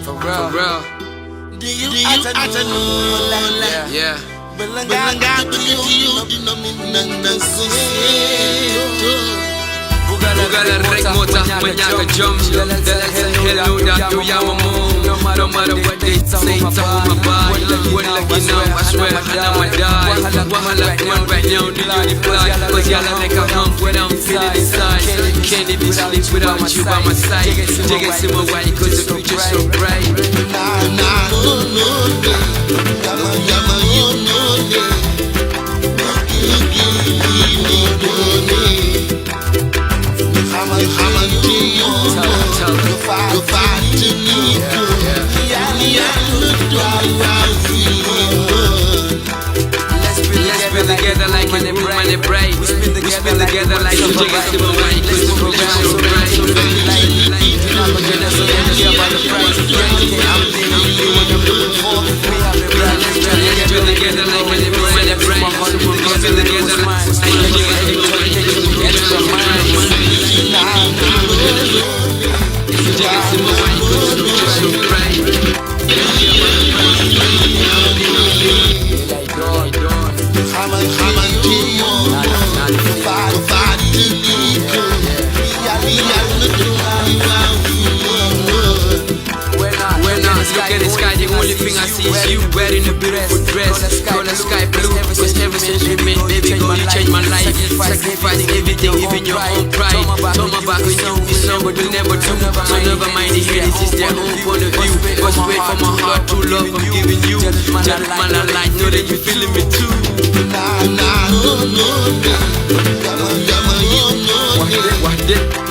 For real. Do you yeah. Bugala rek mota manyaka jom dalal sa hello da to yamamu no matter what they say tahu mabay wala ginaw I swear I'ma die wahala man right now do you reply cause y'all like I'm hung when I'm feeling inside can't even sleep without you by my side dig it to my way cause the future's so bright Let's be together like money bright. We spin together like you take it to my mind. Cause the future's so bright. Look at the sky, the only thing I see is you wearing a beautiful dress. Call the sky blue, cause ever since we met, baby girl, you changed my life. Sacrificing everything, even your own pride. Turn my back on you, it's not what you never do. So never mind the haters, it's their own point of view. But wait for my heart to love I'm giving you. Just man I like, know that you feeling me too. What did?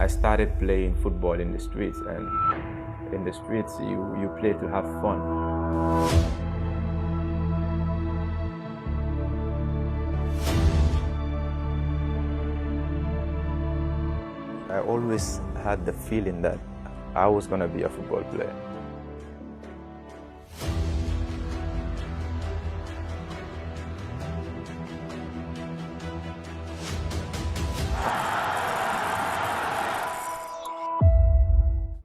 I started playing football in the streets, and in the streets you play to have fun. I always had the feeling that I was going to be a football player.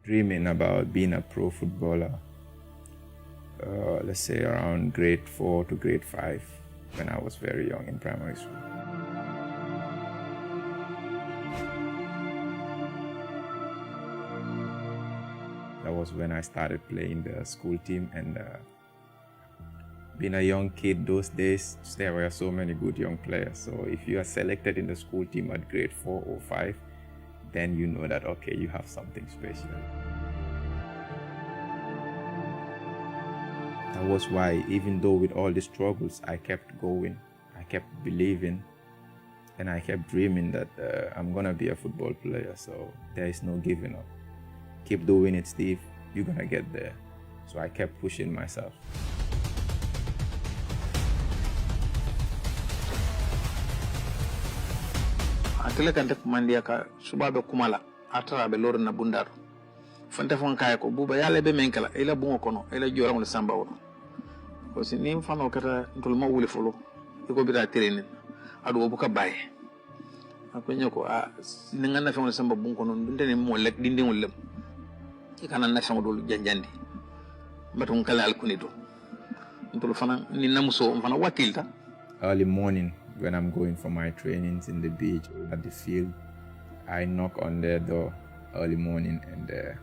Dreaming about being a pro footballer, let's say around grade 4 to grade 5, when I was very young in primary school. That was when I started playing the school team, and being a young kid those days, there were so many good young players. So if you are selected in the school team at grade 4 or 5, then you know that, okay, you have something special. That was why, even though with all the struggles, I kept going, I kept believing, and I kept dreaming that I'm gonna be a football player. So there is no giving up. Keep doing it, Steve, you're gonna get there. So I kept pushing myself. Atele kante kumandia ka subabe kumala atara be lor na bundaru fante fon kay ko buba yalla be menkala ila bungo kono ila jorangul samba wono ko sinim fano kata ntul ma wuli folo iko bita terene adu buka baye ko nyoko a ninga na fon samba bungo kono ndene mo lek dindi ngol lem ikana na fon dol janjandi batum kala alkunido ntul fana ni namuso fana watilta. Early morning, when I'm going for my trainings in the beach, at the field, I knock on their door early morning, and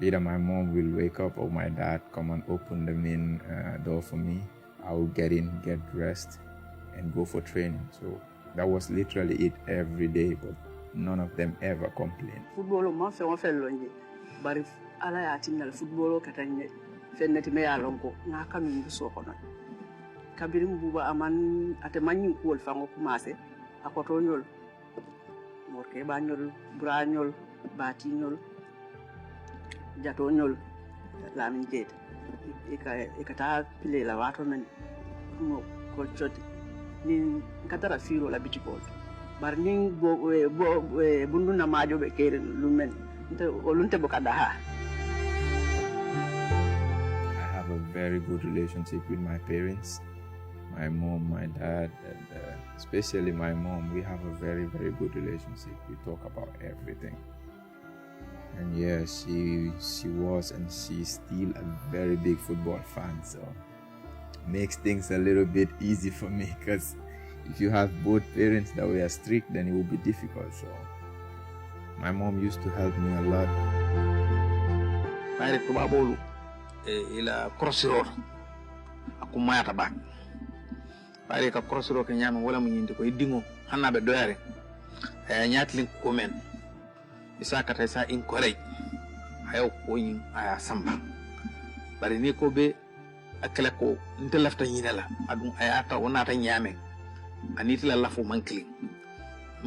either my mom will wake up or my dad come and open the main door for me. I will get in, get dressed, and go for training. So that was literally it every day, but none of them ever complained. Football ma fe on fe lonje bari ala ya tinal football katanye fennati me ya lonko na kanu ndu so kono kabirim buba aman ate manyu kol fango commencé akoto nyol morke ba nyol bra nyol bati nyol jato nyol lamin jet ikata pile la wato men mo ko choti ni katara firo la bitiko bar ni bundu na majo be kere lumen nte olunte bokada ha. I have a very good relationship with my parents. My mom, my dad, and especially my mom, we have a very, very good relationship. We talk about everything. And yeah, she was and she's still a very big football fan, so makes things a little bit easy for me, because if you have both parents that were strict, then it will be difficult. So my mom used to help me a lot. Pare probably ila crossroad akumaya tabak. Pare ka crossroad ke nyama wala mu nyinde ko idingo hanabe doyare nyatlin ko men isa kata isa encourage ayo ko yin aya samba bari ni ko be akala ko nte lafta nyinala adun ayata wonata nyame anitila lafu mankli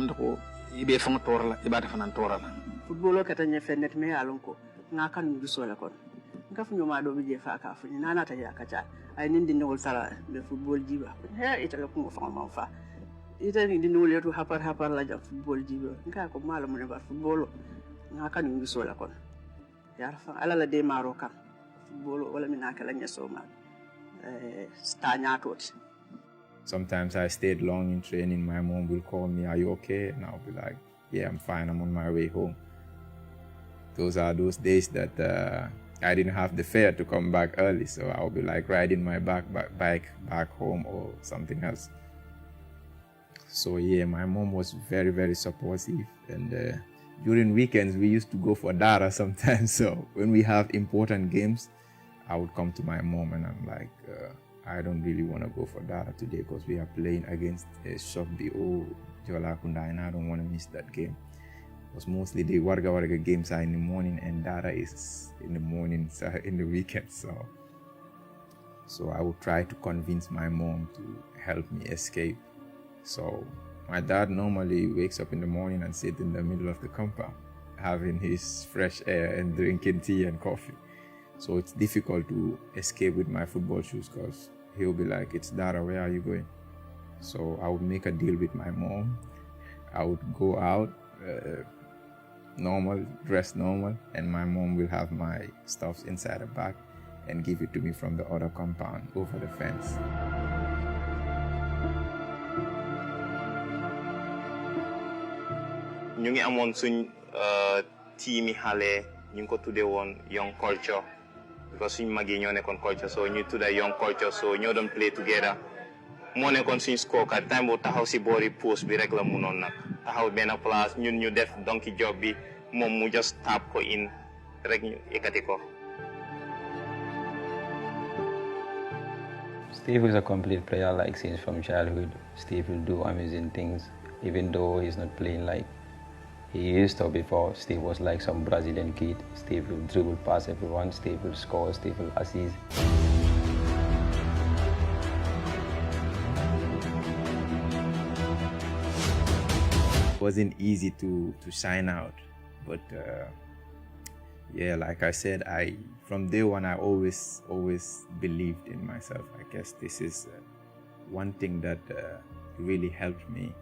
mndo ko ibe fanga torala ibata fanan torala football kata nye fenet me alonko ngaka ndu so la kon ngafu nyoma do bije fa ka fu nana ta ya kacha ay nindi ngol sala be football jiba he ita ko ngo fa ma fa ita ni dinu letu hapar la ja football jiba ngaka ko mala mo ne ba football ngaka ndu so la kon ya fa ala la de maro kam football wala minaka la nyeso ma sta nyatot. Sometimes I stayed long in training. My mom will call me, "Are you okay?" And I'll be like, "Yeah, I'm fine. I'm on my way home." Those are those days that I didn't have the fare to come back early, so I'll be like riding my bike back home or something else. So yeah, my mom was very, very supportive, and during weekends we used to go for dara sometimes. So when we have important games, I would come to my mom and I'm like, I don't really want to go for dara today because we are playing against Shokbi or Jolakunda, and I don't want to miss that game. Because mostly the Warga games are in the morning and dara is in the mornings, in the weekends. So I would try to convince my mom to help me escape. So my dad normally wakes up in the morning and sits in the middle of the compound. having his fresh air and drinking tea and coffee. So it's difficult to escape with my football shoes because he'll be like, "It's Dara, where are you going?" So I would make a deal with my mom. I would go out, normal, dress normal, and my mom will have my stuff inside a bag and give it to me from the other compound over the fence. ñu ngi amoon suñ teami xale ñu ngi ko tuddee woon young culture because suñ mag yi ñoo nekkoon culture so ñu tudda young culture so ñoo doon play together moo nekkoon suñ scorecard time boobu taxaw si boori post bi rek la munoon nag taxaw benn place ñun ñu def donkey job bi moom mu just tap ko in rek ñu yëkkati ko. Steve is a complete player, like since from childhood. Steve will do amazing things, even though he's not playing like he used to before. Steve was like some Brazilian kid. Steve will dribble past everyone. Steve will score. Steve will assist. It wasn't easy to sign out, but yeah, like I said, from day one I always believed in myself. I guess this is one thing that really helped me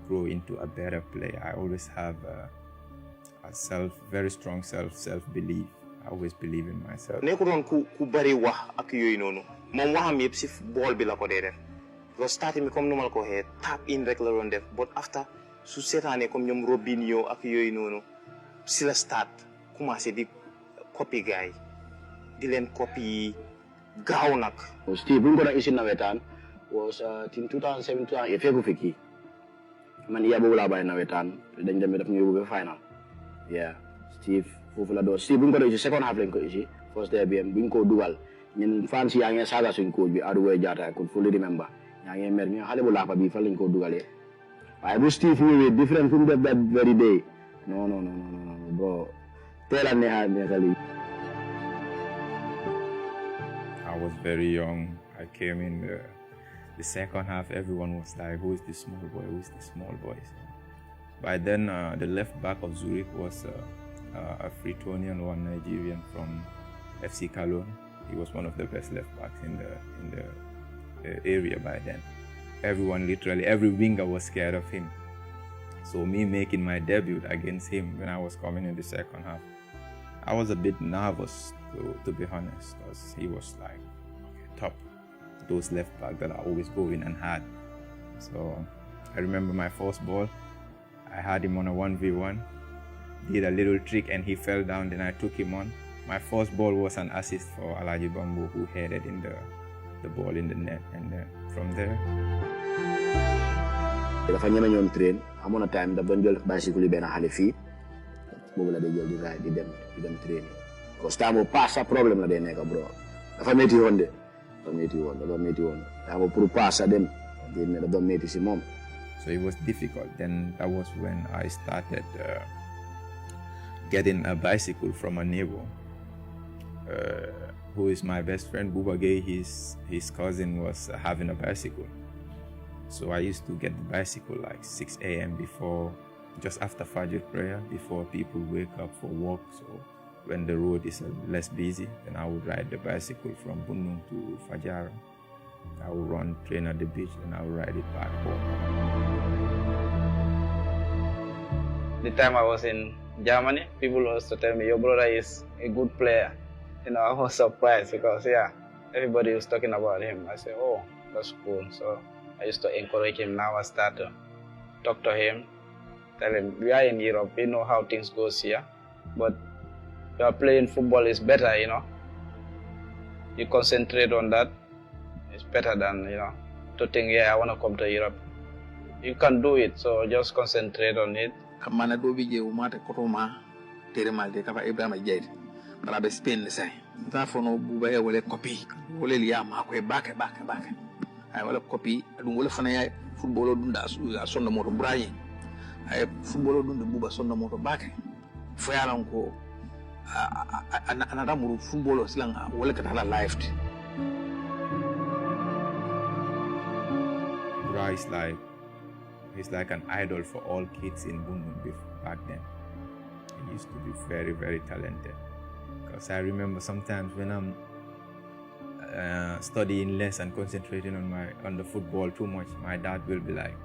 grow into a better player. I always have a very strong self-belief. I always believe in myself. nekkuloon ku bari wax ak yooyu noonu moom waxam yëpp si bool bi la ko dee def because starting mi comme nu ma la ko waxee tap in rek la doon def but after su seetaanee comme ñoom Robinho ak yooyu noonu si la start commencé di copy gars yi di leen copy gaaw nag. Steve bu ñu ko doon isi nawetaan was in 2007 fekku fi kii man yaa boobu laa bàyyi nawetaan dañ dem def ñu yóbbu ba final yeah Steve foofu la doon Steve bu ñu ko doon isi second half lañ ko isi first day bi bu ñu ko dugal ñun fans yaa ngi saaga suñ coach bi Aduway Jatta I could fully remember yaa ngi mer ñu xale bu laafa bi fan lañ ko dugalee waaye bu Steve ñëwee different fu mu def that very day non bro teel a neexali. I was very young. I came in the second half. Everyone was like, "Who is this small boy? Who is this small boy?" So by then, the left back of Zurich was a Freetonian, one Nigerian from FC Cologne. He was one of the best left backs in the area by then. Everyone, literally, every winger was scared of him. So me making my debut against him when I was coming in the second half, I was a bit nervous, to be honest, because he was like top, those left back that are always going and hard. So I remember my first ball, I had him on a 1v1, did a little trick and he fell down, then I took him on. My first ball was an assist for Alaji Bambo, who headed in the ball in the net, and then from there. dafa ñeme ñoom train amoon na time da doon jël bicycle yi benn xale fii boobu la day jël di ride di dem train parce que temps pass sa problème la day nekk bro dafa métti woon temps pour pass sa dem dafa métti si moom. So it was difficult. Then that was when I started getting a bicycle from a neighbor who is my best friend, Buba Gay. His cousin was having a bicycle. So I used to get the bicycle like 6 a.m. just after Fajr prayer, before people wake up for work. So when the road is less busy, then I would ride the bicycle from Bunung to Fajara. I would run, train at the beach, and I would ride it back home. The time I was in Germany, people also tell me, your brother is a good player. I was surprised because, everybody was talking about him. I said, oh, that's cool. So I used to encourage him. Now I start to talk to him, tell him, we are in Europe, we know how things go here, but you are playing football is better, You concentrate on that. It's better than, to think, I want to come to Europe. You can do it, so just concentrate on it. Kamana dobi je umate kotoma tere malde kafa Ibrahim Jaid. Bara be Spain le say. Ta fono buba ya wole copy. Wole liya ma ko back. Ay wala copy dum wala fana ya football dunda sonno moto brayi. Ay football dunda buba sonno moto back. Fo ya lan ko anada muru football silanga wala katala live. Bra he's like an idol for all kids in Bunun back then. He used to be very, very talented. Because I remember sometimes when I'm studying less and concentrating on the football too much, my dad will be like,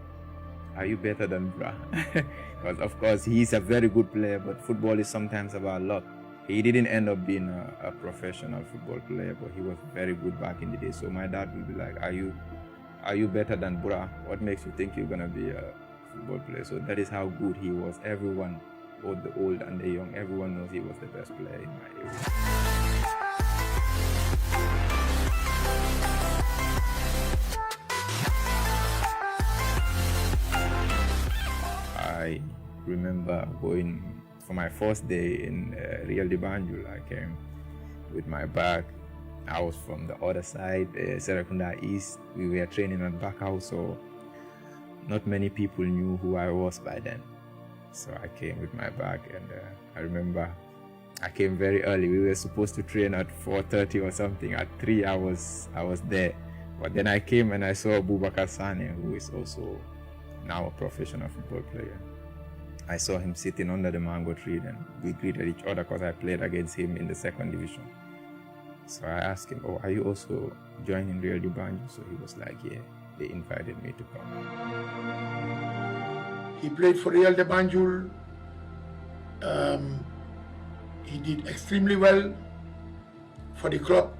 "Are you better than Bra?" Because of course he's a very good player, but football is sometimes about luck. He didn't end up being a professional football player, but he was very good back in the day. So my dad will be like, "Are you better than Bra? What makes you think you're gonna be a football player?" So that is how good he was. Everyone, both the old and the young, everyone knows he was the best player in my area. I remember going for my first day in Real de Banjul. I came with my bag. I was from the other side, Serekunda East. We were training at Bakau, so not many people knew who I was by then. So I came with my bag, and I remember I came very early. We were supposed to train at 4:30 or something. At 3, I was there. But then I came and I saw Boubacar Sane, who is also now a professional football player. I saw him sitting under the mango tree, and we greeted each other because I played against him in the 2nd division. So I asked him, "Oh, are you also joining Real de Banjul?" So he was like, "Yeah, they invited me to come." He played for Real de Banjul. He did extremely well for the club.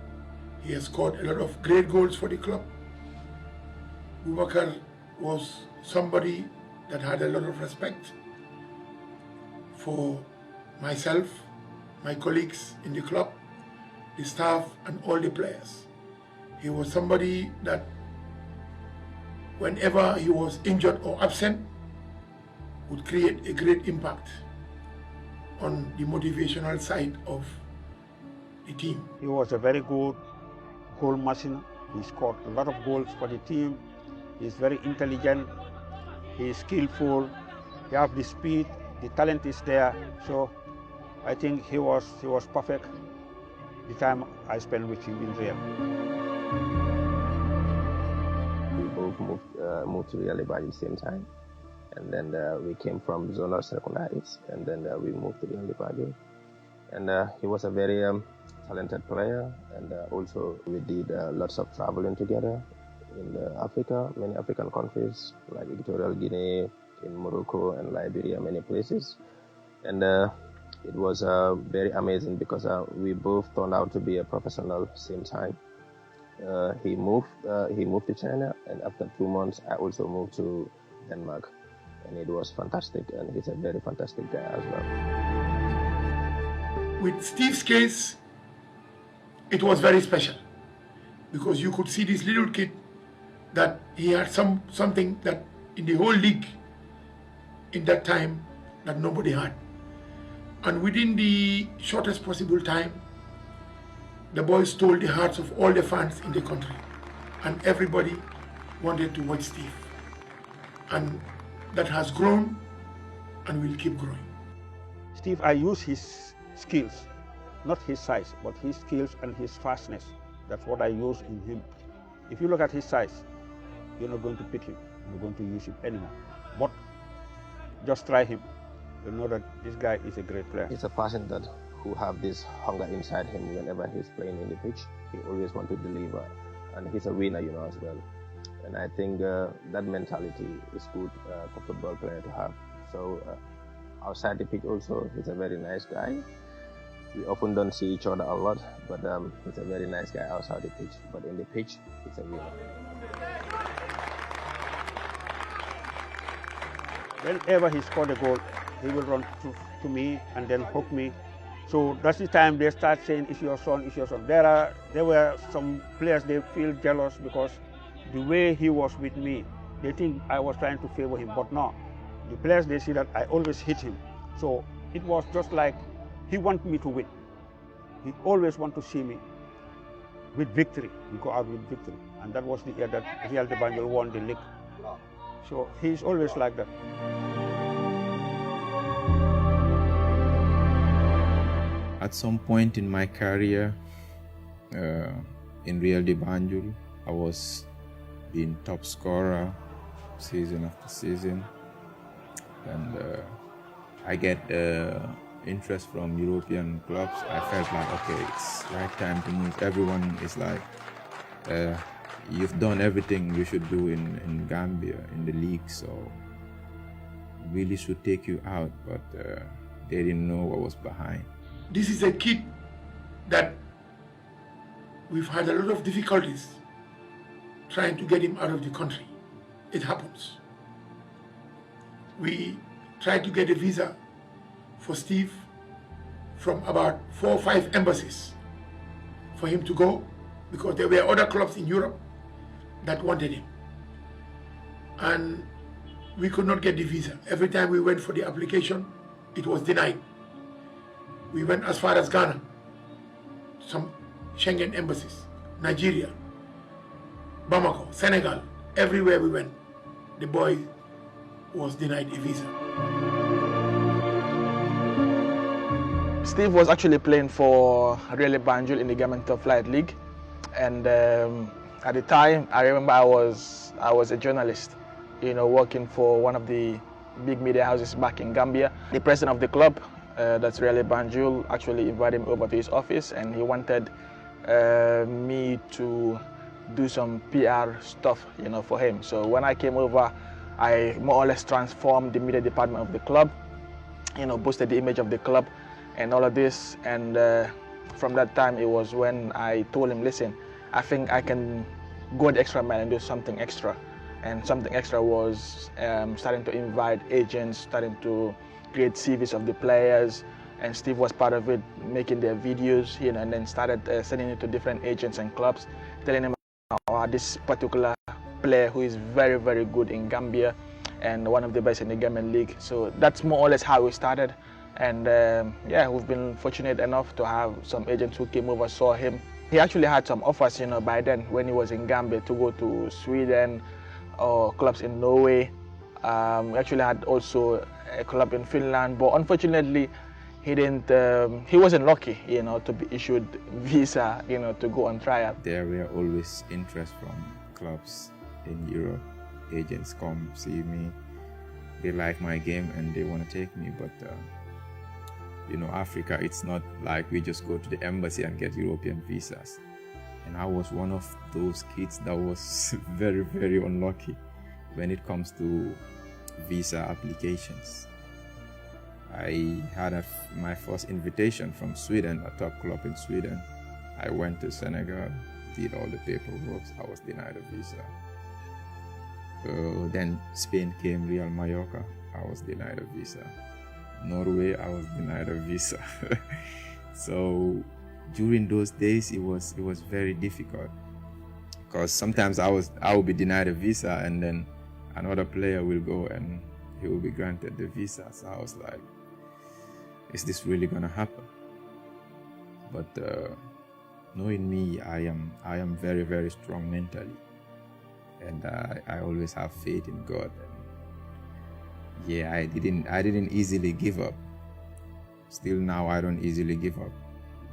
He has scored a lot of great goals for the club. Boubacar was somebody that had a lot of respect for myself, my colleagues in the club, the staff, and all the players. He was somebody that whenever he was injured or absent, would create a great impact on the motivational side of the team. He was a very good goal machine. He scored a lot of goals for the team. He's very intelligent. He's skillful. He has the speed. The talent is there. So I think he was perfect the time I spent with him in Real. We both moved to Real by the same time. And then we came from Zonal Secondaries, and then we moved to Real Banjul. And he was a very talented player, and also we did lots of traveling together in Africa, many African countries like Equatorial Guinea, in Morocco and Liberia, many places. And it was very amazing because we both turned out to be a professional same time. He moved to China, and after 2 months, I also moved to Denmark. And it was fantastic, and he's a very fantastic guy as well. With Steve's case, it was very special because you could see this little kid that he had something that in the whole league in that time that nobody had. And within the shortest possible time, the boy stole the hearts of all the fans in the country, and everybody wanted to watch Steve. And that has grown and will keep growing. Steve, I use his skills, not his size, but his skills and his fastness. That's what I use in him. If you look at his size, you're not going to pick him. You're going to use him anymore. But just try him. You know that this guy is a great player. He's a person who have this hunger inside him whenever he's playing in the pitch. He always wants to deliver, and he's a winner, as well. And I think that mentality is good for football player to have. So outside the pitch also, he's a very nice guy. We often don't see each other a lot, but he's a very nice guy outside the pitch. But in the pitch, he's a winner. Whenever he scored a goal, he will run to me and then hook me. So that's the time they start saying, "It's your son, it's your son." There were some players, they feel jealous because the way he was with me, they think I was trying to favor him, but no. The players, they see that I always hit him. So it was just like he wanted me to win. He always wanted to see me with victory, we go out with victory. And that was the year that Real de Banjul won the league. So he's always like that. At some point in my career in Real de Banjul, I was being top scorer season after season, and I get a interest from European clubs, I felt like, okay, it's right time to move. Everyone is like, you've done everything you should do in Gambia, in the league, so really should take you out, but they didn't know what was behind. This is a kid that we've had a lot of difficulties trying to get him out of the country. It happens. We tried to get a visa for Steve from about 4 or 5 embassies for him to go, because there were other clubs in Europe that wanted him. And we could not get the visa. Every time we went for the application, it was denied. We went as far as Ghana, some Schengen embassies, Nigeria, Bamako, Senegal, everywhere we went, the boy was denied a visa. Steve was actually playing for Really Banjul in the Governmental Flight League, and at the time, I remember I was a journalist, working for one of the big media houses back in Gambia. The president of the club, that's Really Banjul, actually invited me over to his office, and he wanted me to do some PR stuff, for him. So when I came over, I more or less transformed the media department of the club, boosted the image of the club and all of this. And from that time, it was when I told him, listen, I think I can go the extra mile and do something extra. And something extra was starting to invite agents, starting to create CVs of the players. And Steve was part of it, making their videos, and then started sending it to different agents and clubs, telling them about this particular player who is very, very good in Gambia and one of the best in the Gambian League. So that's more or less how we started. And yeah, we've been fortunate enough to have some agents who came over, saw him. He actually had some offers, by then when he was in Gambia, to go to Sweden or clubs in Norway. We actually had also a club in Finland, but unfortunately, he didn't. He wasn't lucky, to be issued visa, to go on trial. There were always interest from clubs in Europe. Agents come see me, they like my game and they want to take me, but Africa, it's not like we just go to the embassy and get European visas. And I was one of those kids that was very, very unlucky when it comes to visa applications. I had my first invitation from Sweden, a top club in Sweden. I went to Senegal, did all the paperwork. I was denied a visa. Then Spain came, Real Mallorca. I was denied a visa. Norway, I was denied a visa. So during those days, it was very difficult, because sometimes I will be denied a visa, and then another player will go and he will be granted the visa. So I was like, is this really gonna happen? But knowing me, I am very, very strong mentally, and I always have faith in God. And yeah, I didn't easily give up. Still now, I don't easily give up.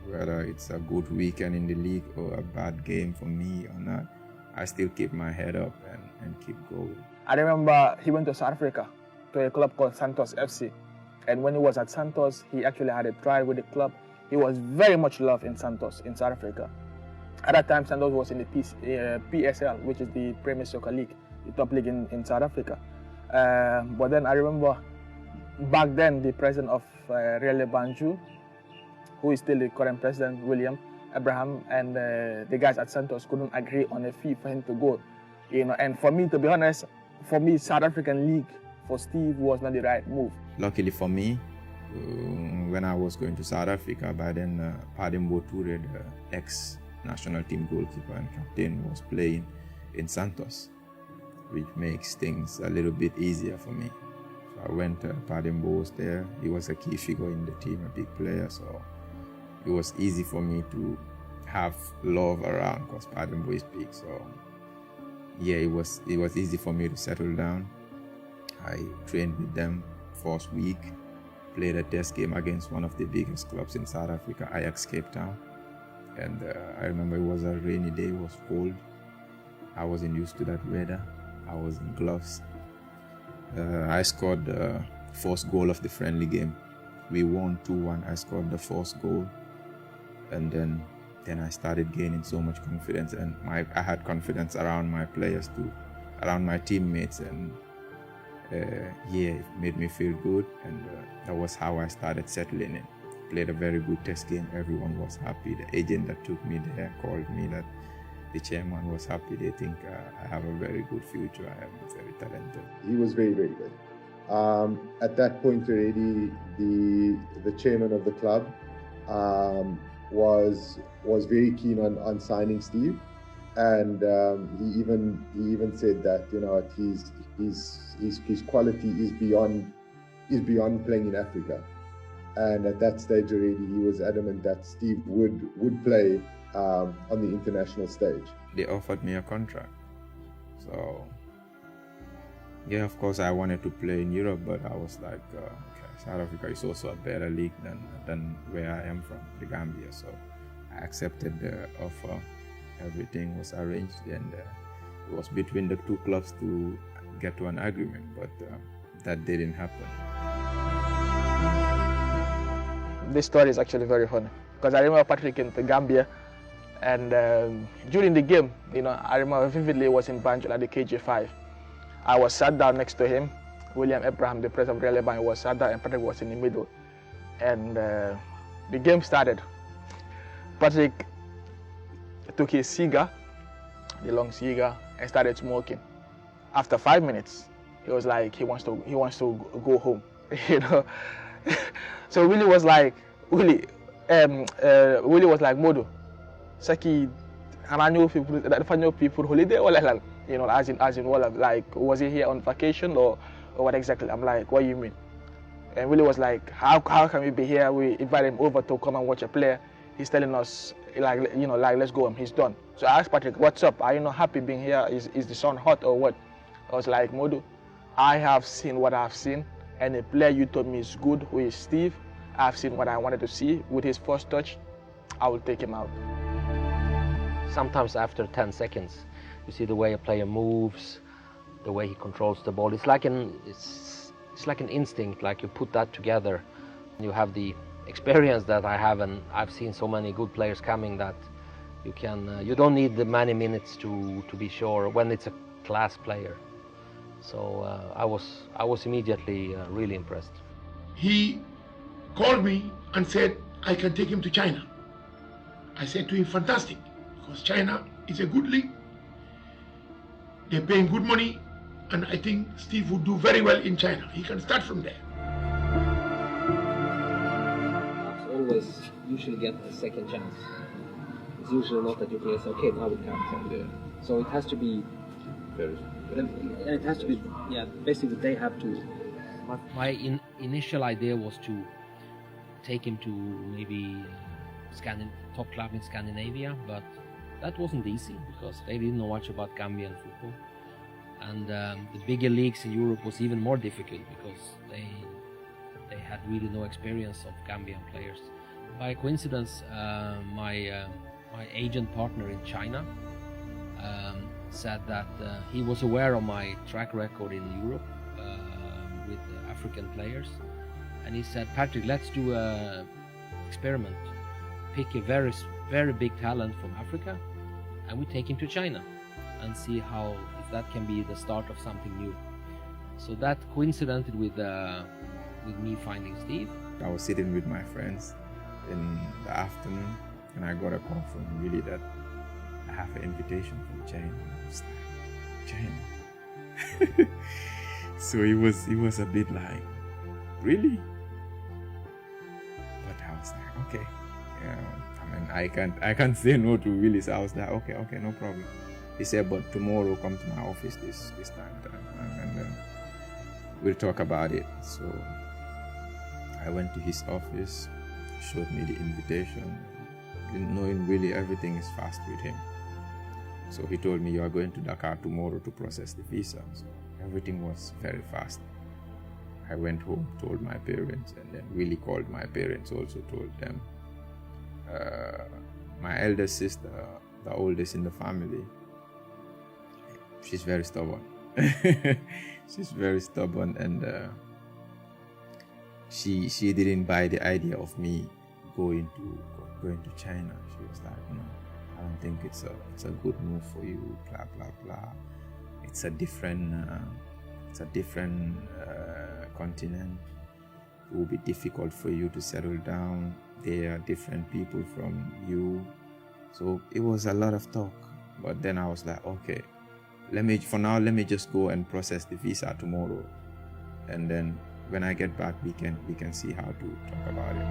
Whether it's a good weekend in the league or a bad game for me or not, I still keep my head up and keep going. I remember he went to South Africa to a club called Santos FC. And when he was at Santos, he actually had a trial with the club. He was very much loved in Santos, in South Africa. At that time, Santos was in the PSL, which is the Premier Soccer League, the top league in South Africa. But then I remember back then, the president of Really Banjul, who is still the current president, William Abraham, and the guys at Santos couldn't agree on a fee for him to go. And for me, to be honest, South African League for Steve was not the right move. Luckily for me, when I was going to South Africa, by then Padembo Toure, the ex-national team goalkeeper and captain, was playing in Santos, which makes things a little bit easier for me. So I went, Padembo was there. He was a key figure in the team, a big player, so it was easy for me to have love around, because Padembo is big. So yeah, it was easy for me to settle down. I trained with them first week, played a test game against one of the biggest clubs in South Africa, Ajax Cape Town. And I remember it was a rainy day, it was cold. I wasn't used to that weather. I was in gloves. I scored the first goal of the friendly game we won 2-1. I scored the first goal, and then I started gaining so much confidence, and I had confidence around my players too, around my teammates, and it made me feel good, and that was how I started settling in. Played a very good test game. Everyone was happy. The agent that took me there called me that the chairman was happy. They think I have a very good future. I am very talented. He was very, very good. At that point already, the chairman of the club was very keen on signing Steve, and he even said that, you know, his quality is beyond playing in Africa. And at that stage already, he was adamant that Steve would play on the international stage. They offered me a contract, so yeah, of course I wanted to play in Europe, but I was like, okay, South Africa is also a better league than where I am from, the Gambia. So I accepted the offer. Everything was arranged, and it was between the two clubs to get to an agreement, but that didn't happen. This story is actually very funny, because I remember Patrick in the Gambia, and during the game, you know, I remember vividly was in Banjul at the KG5. I was sat down next to him. William Abraham, the president of Real Bank, was sat down, and Patrick was in the middle. And the game started. Patrick took his cigar, the long cigar, and started smoking. After 5 minutes, he was like, he wants to go home, you know. So Willie was like, Modo, Saki, and I know people holiday or like, you know, as in well, like, was he here on vacation or what exactly? I'm like, what do you mean? And Willie was like, how can we be here? We invite him over to come and watch a player. He's telling us, like, you know, like, let's go home. He's done. So I asked Patrick, what's up? Are you not happy being here? Is the sun hot or what? I was like, Modo, I have seen what I've seen, and the player you told me is good, who is Steve. I've seen what I wanted to see. With his first touch, I will take him out. Sometimes after 10 seconds, you see the way a player moves, the way he controls the ball. It's like an instinct. Like you put that together, you have the experience that I have, and I've seen so many good players coming that you don't need the many minutes to be sure when it's a class player. So I was immediately really impressed. He called me and said, I can take him to China. I said to him, fantastic, because China is a good league. They're paying good money, and I think Steve would do very well in China. He can start from there. Always usually get a second chance. It's usually not that you can say, okay, now we can't. Yeah. So it has to be very. It has to be, yeah. Basically, they have to. My initial idea was to take him to maybe top club in Scandinavia, but that wasn't easy because they didn't know much about Gambian football, and the bigger leagues in Europe was even more difficult because they had really no experience of Gambian players. By coincidence, my agent partner in China said that he was aware of my track record in Europe with African players, and he said, Patrick, let's do an experiment. Pick a very, very big talent from Africa, and we take him to China and see if that can be the start of something new. So that coincided with me finding Steve. I was sitting with my friends in the afternoon, and I got a call from Willie that I have an invitation from China. I was like, China? So he was a bit like, really? But I was like, okay. I mean, I can't say no to Willie. So I was like, okay, no problem. He said, but tomorrow come to my office this time, and we'll talk about it. So I went to his office, showed me the invitation. Knowing Willie, everything is fast with him. So he told me, you are going to Dakar tomorrow to process the visa. So everything was very fast. I went home, told my parents, and then Willie called my parents, also told them. My eldest sister, the oldest in the family, she's very stubborn. She's very stubborn, and she didn't buy the idea of me going to China. She was like, no, I don't think it's a good move for you, blah blah blah. It's a different continent. It will be difficult for you to settle down. There are different people from you. So it was a lot of talk. But then I was like, okay, let me just go and process the visa tomorrow. And then when I get back, we can see how to talk about it.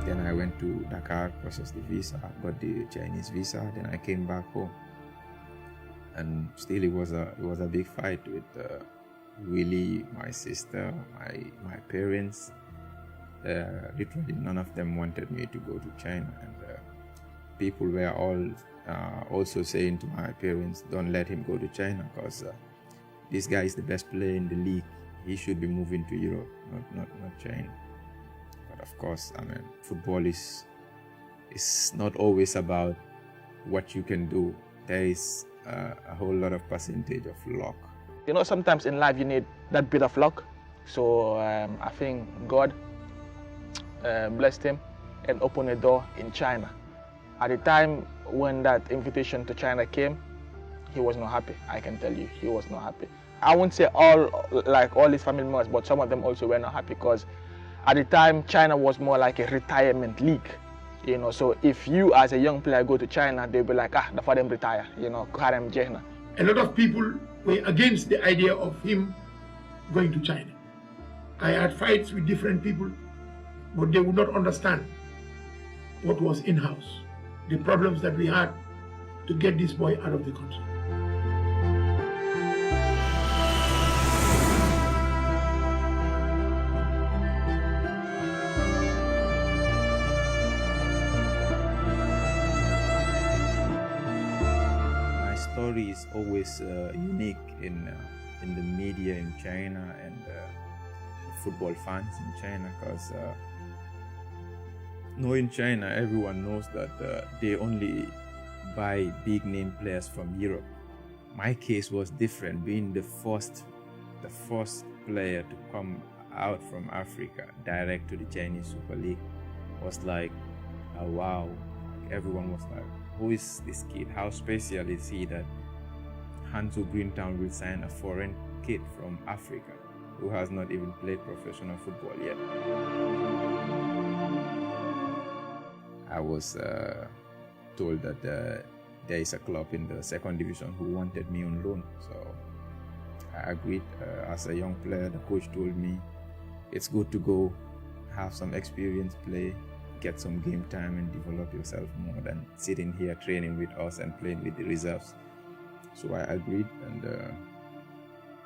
Then I went to Dakar, processed the visa, got the Chinese visa. Then I came back home, and still it was a big fight with Willie, my sister, my parents. Literally none of them wanted me to go to China, and people were all also saying to my parents, "Don't let him go to China, because this guy is the best player in the league. He should be moving to Europe, not China." But of course, I mean, football is not always about what you can do. There is a whole lot of percentage of luck. You know, sometimes in life you need that bit of luck. So I think God blessed him and opened a door in China. At the time when that invitation to China came, he was not happy. I can tell you, he was not happy. I won't say all his family members, but some of them also were not happy, because at the time China was more like a retirement league. You know, so if you as a young player go to China, they'll be like, the for them retire, you know, Karem Jehna. A lot of people were against the idea of him going to China. I had fights with different people, but they would not understand what was in-house, the problems that we had to get this boy out of the country. My story is always unique in the media in China and football fans in China, because in China, everyone knows that they only buy big name players from Europe. My case was different. Being the first player to come out from Africa direct to the Chinese Super League was like, oh, wow. Everyone was like, who is this kid? How special is he that Hanzo Greentown will sign a foreign kid from Africa who has not even played professional football yet? I was told that there is a club in the second division who wanted me on loan, so I agreed. As a young player, the coach told me it's good to go, have some experience, play, get some game time and develop yourself more than sitting here training with us and playing with the reserves. So I agreed, and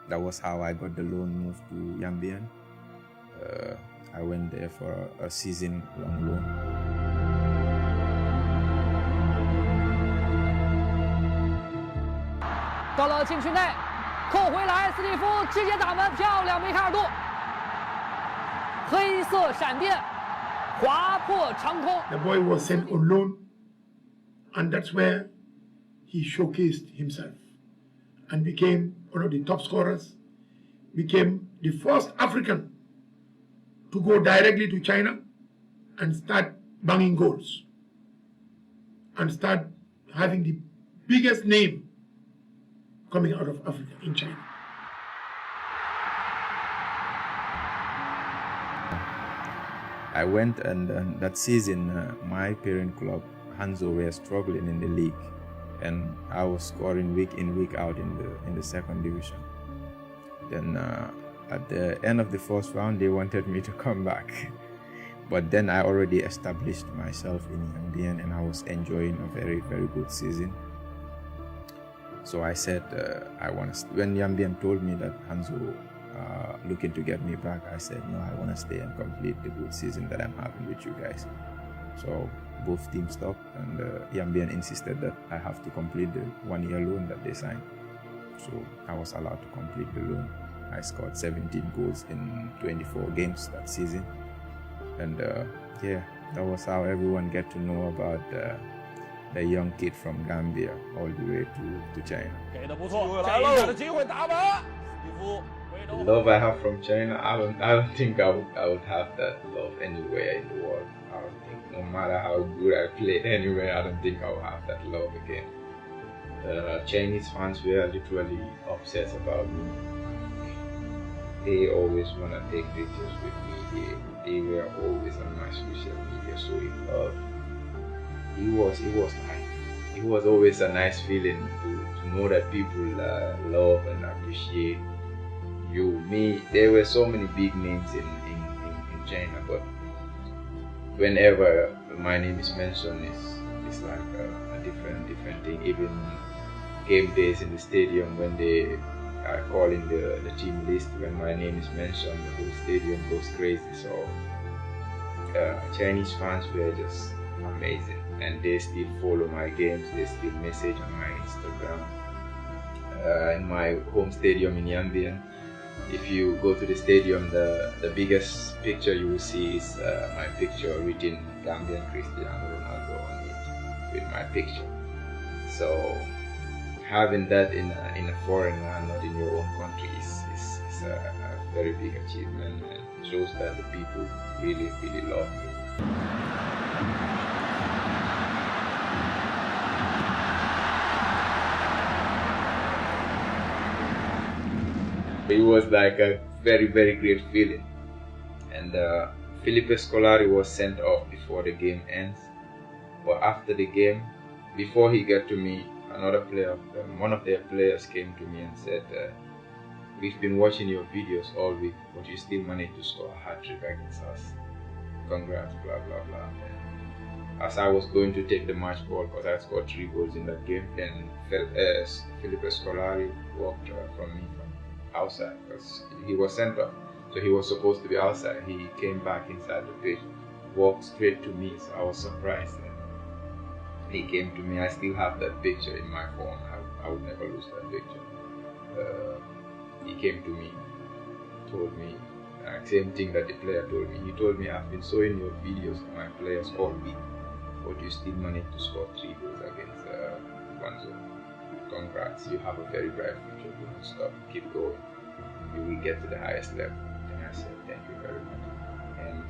that was how I got the loan move to Yambian. I went there for a season-long loan.到了禁区内，扣回来，斯蒂夫直接打门，漂亮，梅开二度，黑色闪电划破长空。 The boy was sent on loan, and that's where he showcased himself and became one of the top scorers, became the first African to go directly to China and start banging goals and start having the biggest name coming out of Africa in China. I went, and that season my parent club Hanzo were struggling in the league, and I was scoring week in, week out in the second division. Then at the end of the first round, they wanted me to come back, but then I already established myself in Yambian, and I was enjoying a very, very good season. So I said, when Yambian told me that Hanzo looking to get me back, I said, no, I want to stay and complete the good season that I'm having with you guys. So both teams stopped, and Yambian insisted that I have to complete the 1-year loan that they signed. So I was allowed to complete the loan. I scored 17 goals in 24 games that season. And yeah, that was how everyone get to know about the young kid from Gambia all the way to China. 给的不错，这一下的机会打门，斯蒂夫非 love I have from China, I don't think I would have that love anywhere in the world. I don't think, no matter how good I played anywhere, I don't think I will have that love again. Chinese fans were literally obsessed about me. They always wanna take pictures with me. They were always on my social media, so it was always a nice feeling to know that people love and appreciate you. There were so many big names in China, but whenever my name is mentioned, it's like a different thing. Even game days in the stadium, when they are calling the team list, when my name is mentioned, the whole stadium goes crazy. So Chinese fans were just amazing, and they still follow my games. They still message on my Instagram. In my home stadium in Yanbian, if you go to the stadium, the biggest picture you will see is my picture written Gambian Cristiano Ronaldo on it, with my picture. So having that in a foreign land, not in your own country, is a very big achievement, and shows that the people really love me. It was like a very great feeling. And Felipe Scolari was sent off before the game ends, but after the game, before he got to me, another player, one of their players came to me and said, we've been watching your videos all week, but you still managed to score a hat-trick against us. Congrats, blah blah blah. And as I was going to take the match ball, because I scored 3 goals in that game, then Felipe Scolari walked from me from outside, because he was sent off, so he was supposed to be outside. He came back inside the pitch, walked straight to me, so I was surprised. And he came to me. I still have that picture in my phone. I would never lose that picture. He came to me, told me same thing that the player told me. He told me, I've been showing your videos to my players all week, but you still managed to score 3 goals against Guangzhou. Congrats, you have a very bright future. Do not stop, keep going. You will get to the highest level. And I said, thank you very much. And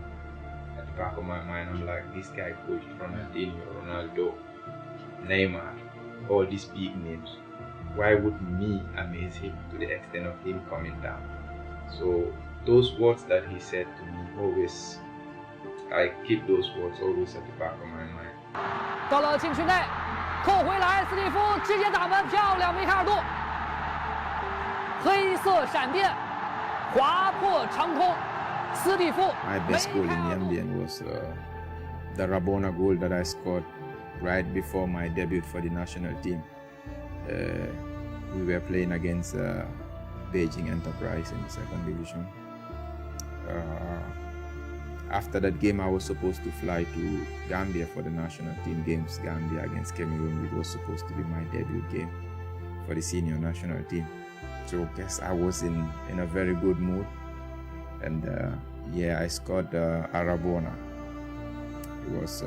at the back of my mind, I'm like, this guy coached Ronaldinho, Ronaldo, Neymar, all these big names. Why would me amaze him to the extent of him coming down? So those words that he said to me, always, I keep those words always at the back of my mind. 到了禁区内，扣回来，斯蒂夫直接打门，漂亮，梅开二度。黑色闪电划破长空，斯蒂夫。My best goal in Yambian was the Rabona goal that I scored right before my debut for the national team. We were playing against Beijing Enterprise in the 2nd division. After that game, I was supposed to fly to Gambia for the national team games. Gambia against Cameroon, it was supposed to be my debut game for the senior national team. So I guess I was in a very good mood, and yeah, I scored a Rabona. It was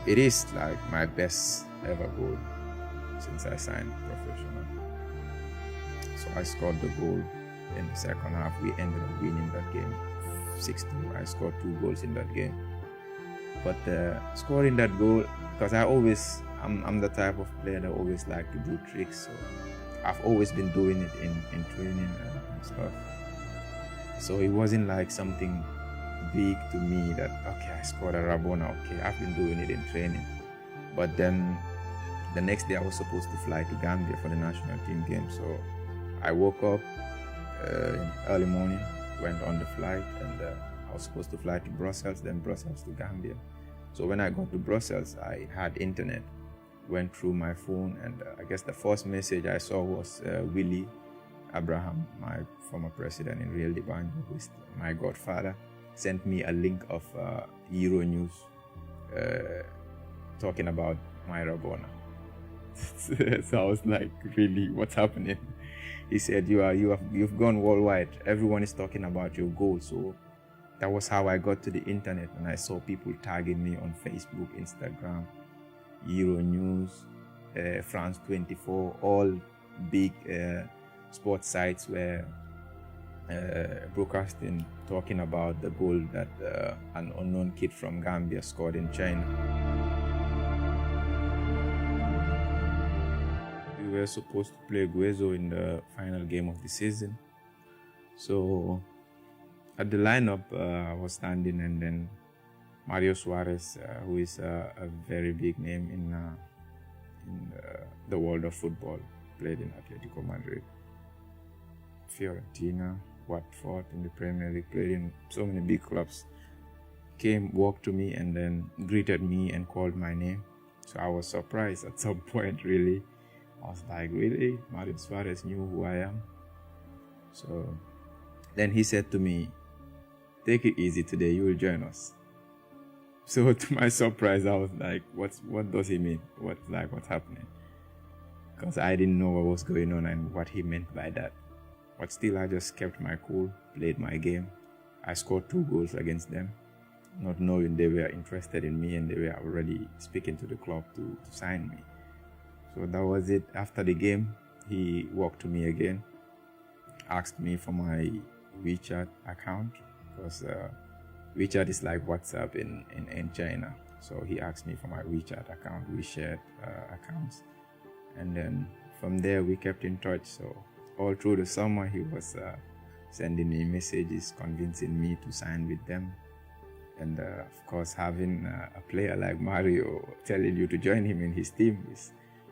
it is like my best ever goal since I signed professional. So I scored the goal in the 2nd half. We ended up winning that game 6-2. I scored 2 goals in that game. But scoring that goal, because I'm the type of player that always like to do tricks. So I've always been doing it in training and stuff. So it wasn't like something big to me that, okay, I scored a Rabona, okay, I've been doing it in training. But then the next day I was supposed to fly to Gambia for the national team game. So I woke up early morning, went on the flight, and I was supposed to fly to Brussels, then Brussels to Gambia. So when I got to Brussels, I had internet, went through my phone, and I guess the first message I saw was Willie Abraham, my former president in Real de Banjul, who is my godfather, sent me a link of Euro News talking about my Rabona. So I was like, really, what's happening? He said, you've gone worldwide. Everyone is talking about your goal. So that was how I got to the internet, and I saw people tagging me on Facebook, Instagram, Euro News, France 24, all big sports sites were broadcasting, talking about the goal that an unknown kid from Gambia scored in China. We were supposed to play Guezo in the final game of the season. So at the lineup, I was standing, and then Mario Suarez, who is a very big name in the world of football, played in Atletico Madrid, Fiorentina, Watford in the Premier League, played in so many big clubs, walked to me and then greeted me and called my name. So I was surprised at some point, really. I was like, really? Mario Suarez knew who I am? So then he said to me, take it easy today, you will join us. So to my surprise, I was like, what does he mean? What's happening? Because I didn't know what was going on and what he meant by that. But still, I just kept my cool, played my game. I scored 2 goals against them, not knowing they were interested in me and they were already speaking to the club to sign me. So that was it. After the game, he walked to me again, asked me for my WeChat account, because WeChat is like WhatsApp in China. So he asked me for my WeChat account. We shared accounts. And then from there, we kept in touch. So all through the summer, he was sending me messages, convincing me to sign with them. And of course, having a player like Mario telling you to join him in his team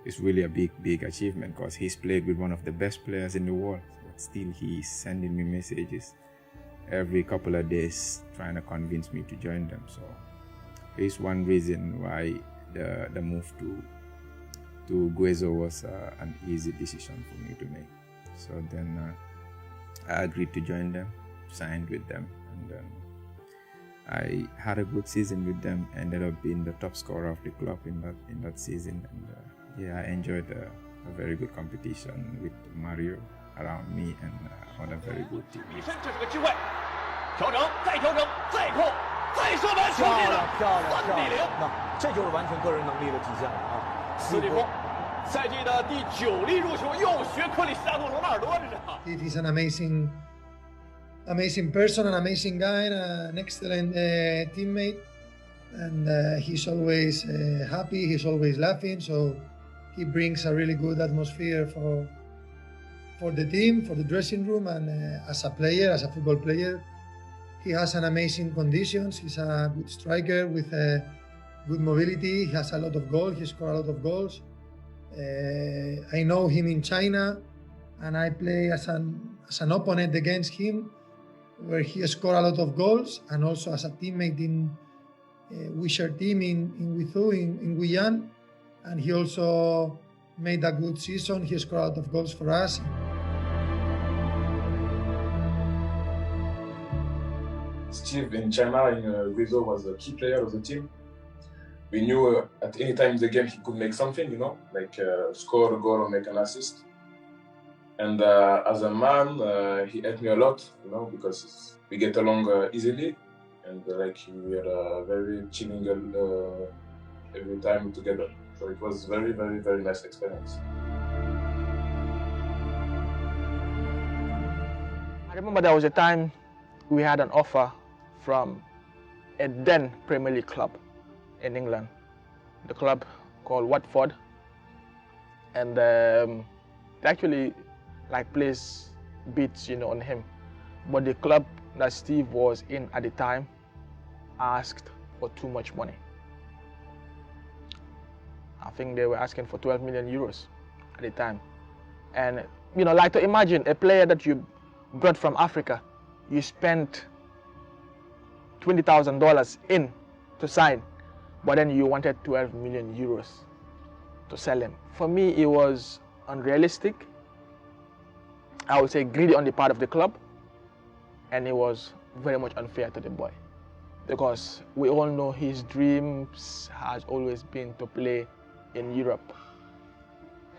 is really a big achievement, because he's played with one of the best players in the world. But still, he's sending me messages every couple of days trying to convince me to join them. So it's one reason why the move to Guezo was an easy decision for me to make. So then I agreed to join them, signed with them, and then I had a good season with them. Ended up being the top scorer of the club in that season, and I enjoyed a very good competition with Mario around me and on a very good team. 调整，再调整，再扣，再射门，球进了，3比0。那这就是完全个人能力的体现了啊！斯蒂夫，赛季的第9粒入球，又学克里斯蒂亚诺·罗纳尔多，这是。He's an amazing person, an amazing guy, an excellent teammate, and he's always happy. He's always laughing. So he brings a really good atmosphere for the team, for the dressing room, and as a player, as a football player, he has an amazing conditions. He's a good striker with good mobility. He has a lot of goals. He scored a lot of goals. I know him in China, and I play as an opponent against him, where he scored a lot of goals, and also as a teammate in we share team in Wizhou in Guyana, and he also made a good season. He scored a lot of goals for us. Steve in China in Guizhou was a key player of the team. We knew at any time in the game he could make something, like score a goal or make an assist. And as a man, he helped me a lot, because we get along easily, and we are very chilling every time together. So it was very, very, very nice experience. I remember there was a time we had an offer from a then Premier League club in England, the club called Watford, and they actually placed bids, on him. But the club that Steve was in at the time asked for too much money. I think they were asking for 12 million euros at the time. And, to imagine a player that you brought from Africa, you spent $20,000 in to sign, but then you wanted 12 million euros to sell him. For me, it was unrealistic. I would say greedy on the part of the club, and it was very much unfair to the boy, because we all know his dreams has always been to play in Europe.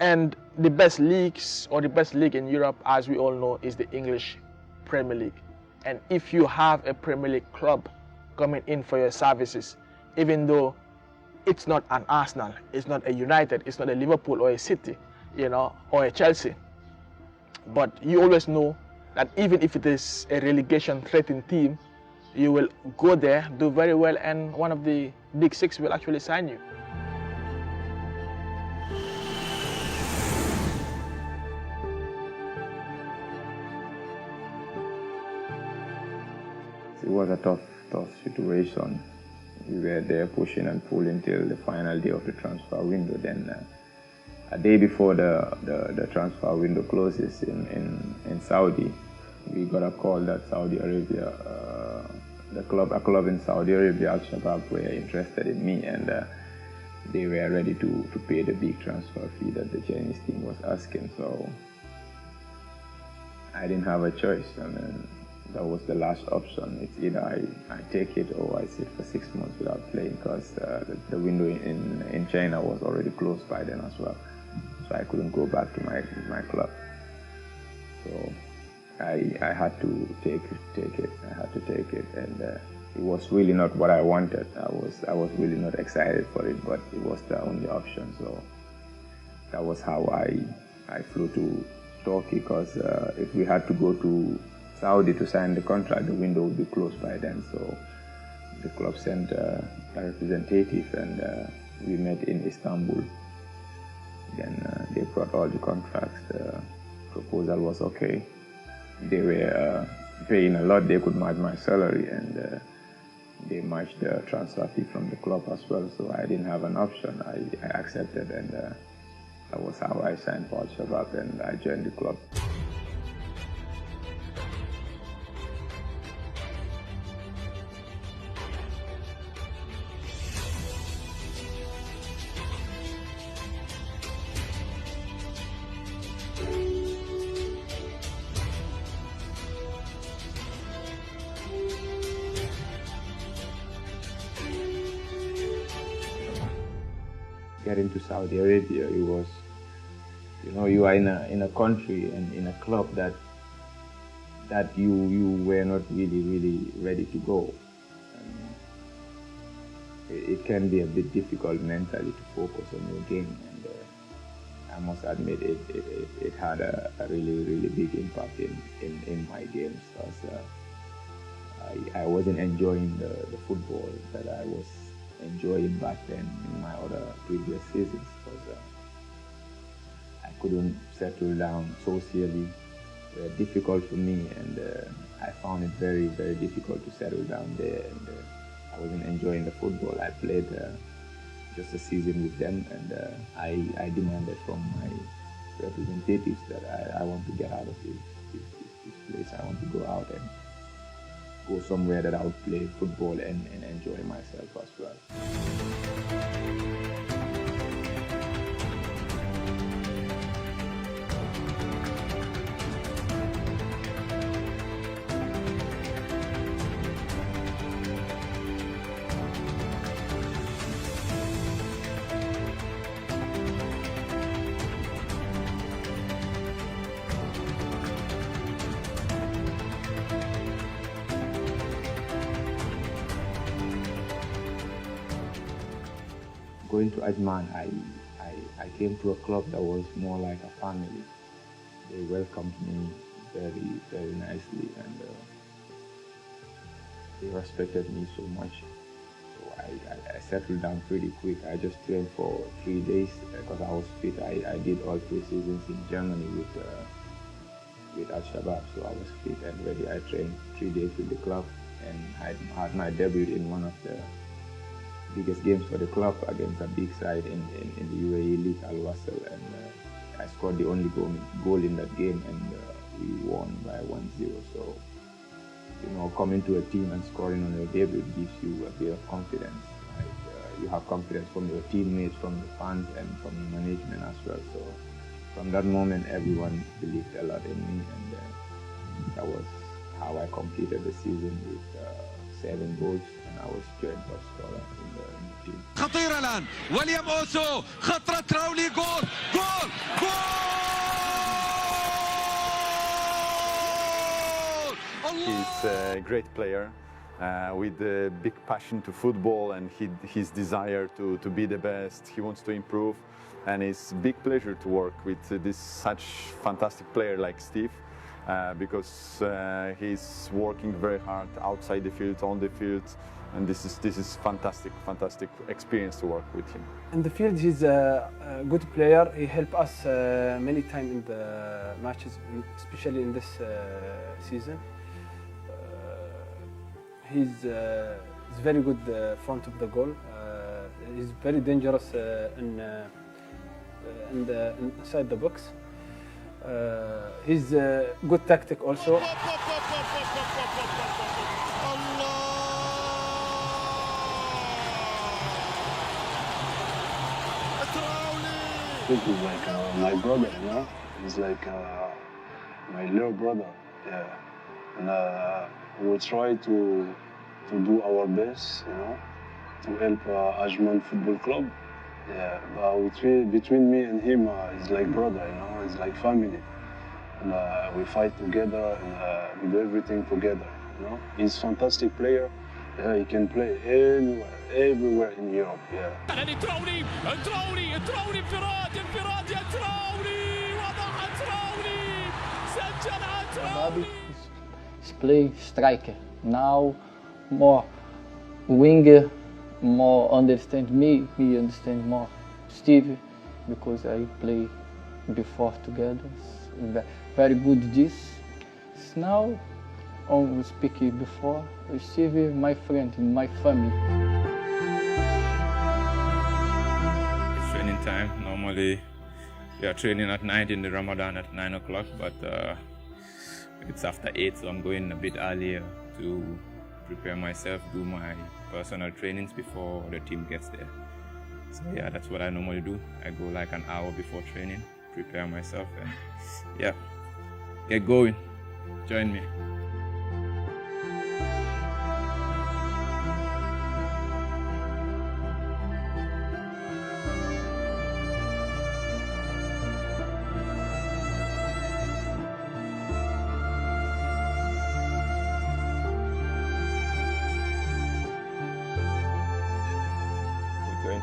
And the best leagues, or the best league in Europe, as we all know, is the English Premier League. And if you have a Premier League club coming in for your services, even though it's not an Arsenal, it's not a United, it's not a Liverpool or a City, or a Chelsea, But you always know that even if it is a relegation-threatened team, you will go there, do very well, and one of the big six will actually sign you. It was a tough situation. We were there pushing and pulling till the final day of the transfer window. Then a day before the transfer window closes in Saudi, we got a call that Saudi Arabia, a club in Saudi Arabia, Al Shabab, were interested in me, and they were ready to pay the big transfer fee that the Chinese team was asking. So I didn't have a choice. I mean, that was the last option. It's either I take it or I sit for 6 months without playing, because the window in China was already closed by then as well. So I couldn't go back to my club. So I had to take it. I had to take it, and it was really not what I wanted. I was really not excited for it, but it was the only option. So that was how I flew to Turkey, because if we had to go to Saudi to sign the contract, the window would be closed by then. So the club sent a representative, and we met in Istanbul. Then they brought all the contracts. The proposal was okay. They were paying a lot. They could match my salary, and they matched the transfer fee from the club as well. So I didn't have an option. I accepted, and that was how I signed for Al Shabab, and I joined the club. Getting to Saudi Arabia, it was, you are in a country and in a club that you were not really ready to go. It can be a bit difficult mentally to focus on your game, and I must admit it had a really big impact in my games, because I wasn't enjoying the football that I was enjoying back then in my other previous seasons, because I couldn't settle down socially. It was difficult for me, and I found it very difficult to settle down there, and I wasn't enjoying the football. I played just a season with them, and I demanded from my representatives that I want to get out of this place. I want to go out and go somewhere that I would play football and enjoy myself as well. Going to Ajman, I came to a club that was more like a family. They welcomed me very nicely, and they respected me so much. So I settled down pretty quick. I just trained for 3 days because I was fit. I did all 3 seasons in Germany with Al Shabab, so I was fit and ready. I trained 3 days with the club, and I had my debut in one of the biggest games for the club against a big side in the UAE League, Al Wasl, and I scored the only goal in that game, and we won by 1-0. So, coming to a team and scoring on your debut gives you a bit of confidence. You have confidence from your teammates, from the fans, and from the management as well. So, from that moment, everyone believed a lot in me, and that was how I completed the season with 7 goals, and I was joint top scorer in the team. خطيرة الآن وليام أوسو خطرة تراولي جول. He's a great player, with a big passion to football and his desire to be the best. He wants to improve, and it's a big pleasure to work with this such fantastic player like Steve, because he's working very hard outside the field, on the field, and this is fantastic experience to work with him. In the field, he's a good player. He helped us many times in the matches, especially in this season. He's very good front of the goal. He's very dangerous inside the box. He's good tactic also. He's like my brother, you know. He's like my little brother, yeah. And we try to do our best, you know, to help Ajman Football Club. Yeah, but between me and him, it's like brother, you know. It's like family, and we fight together and we do everything together, you know. He's a fantastic player. Yeah, he can play anywhere, everywhere in Europe. Yeah. تراولي انفراد يا تراولي وضع تراولي سجل تراولي. He's play striker. Now more winger, more understand me understand more Steve, because I play before together. Very good this. Now I speak before Steve, my friend, my family. It's training time. Normally we are training at night in the Ramadan at 9 o'clock, but it's after 8, so I'm going a bit earlier to prepare myself, do my personal trainings before the team gets there. So yeah, that's what I normally do. I go like an hour before training, prepare myself, and yeah, get going. Join me.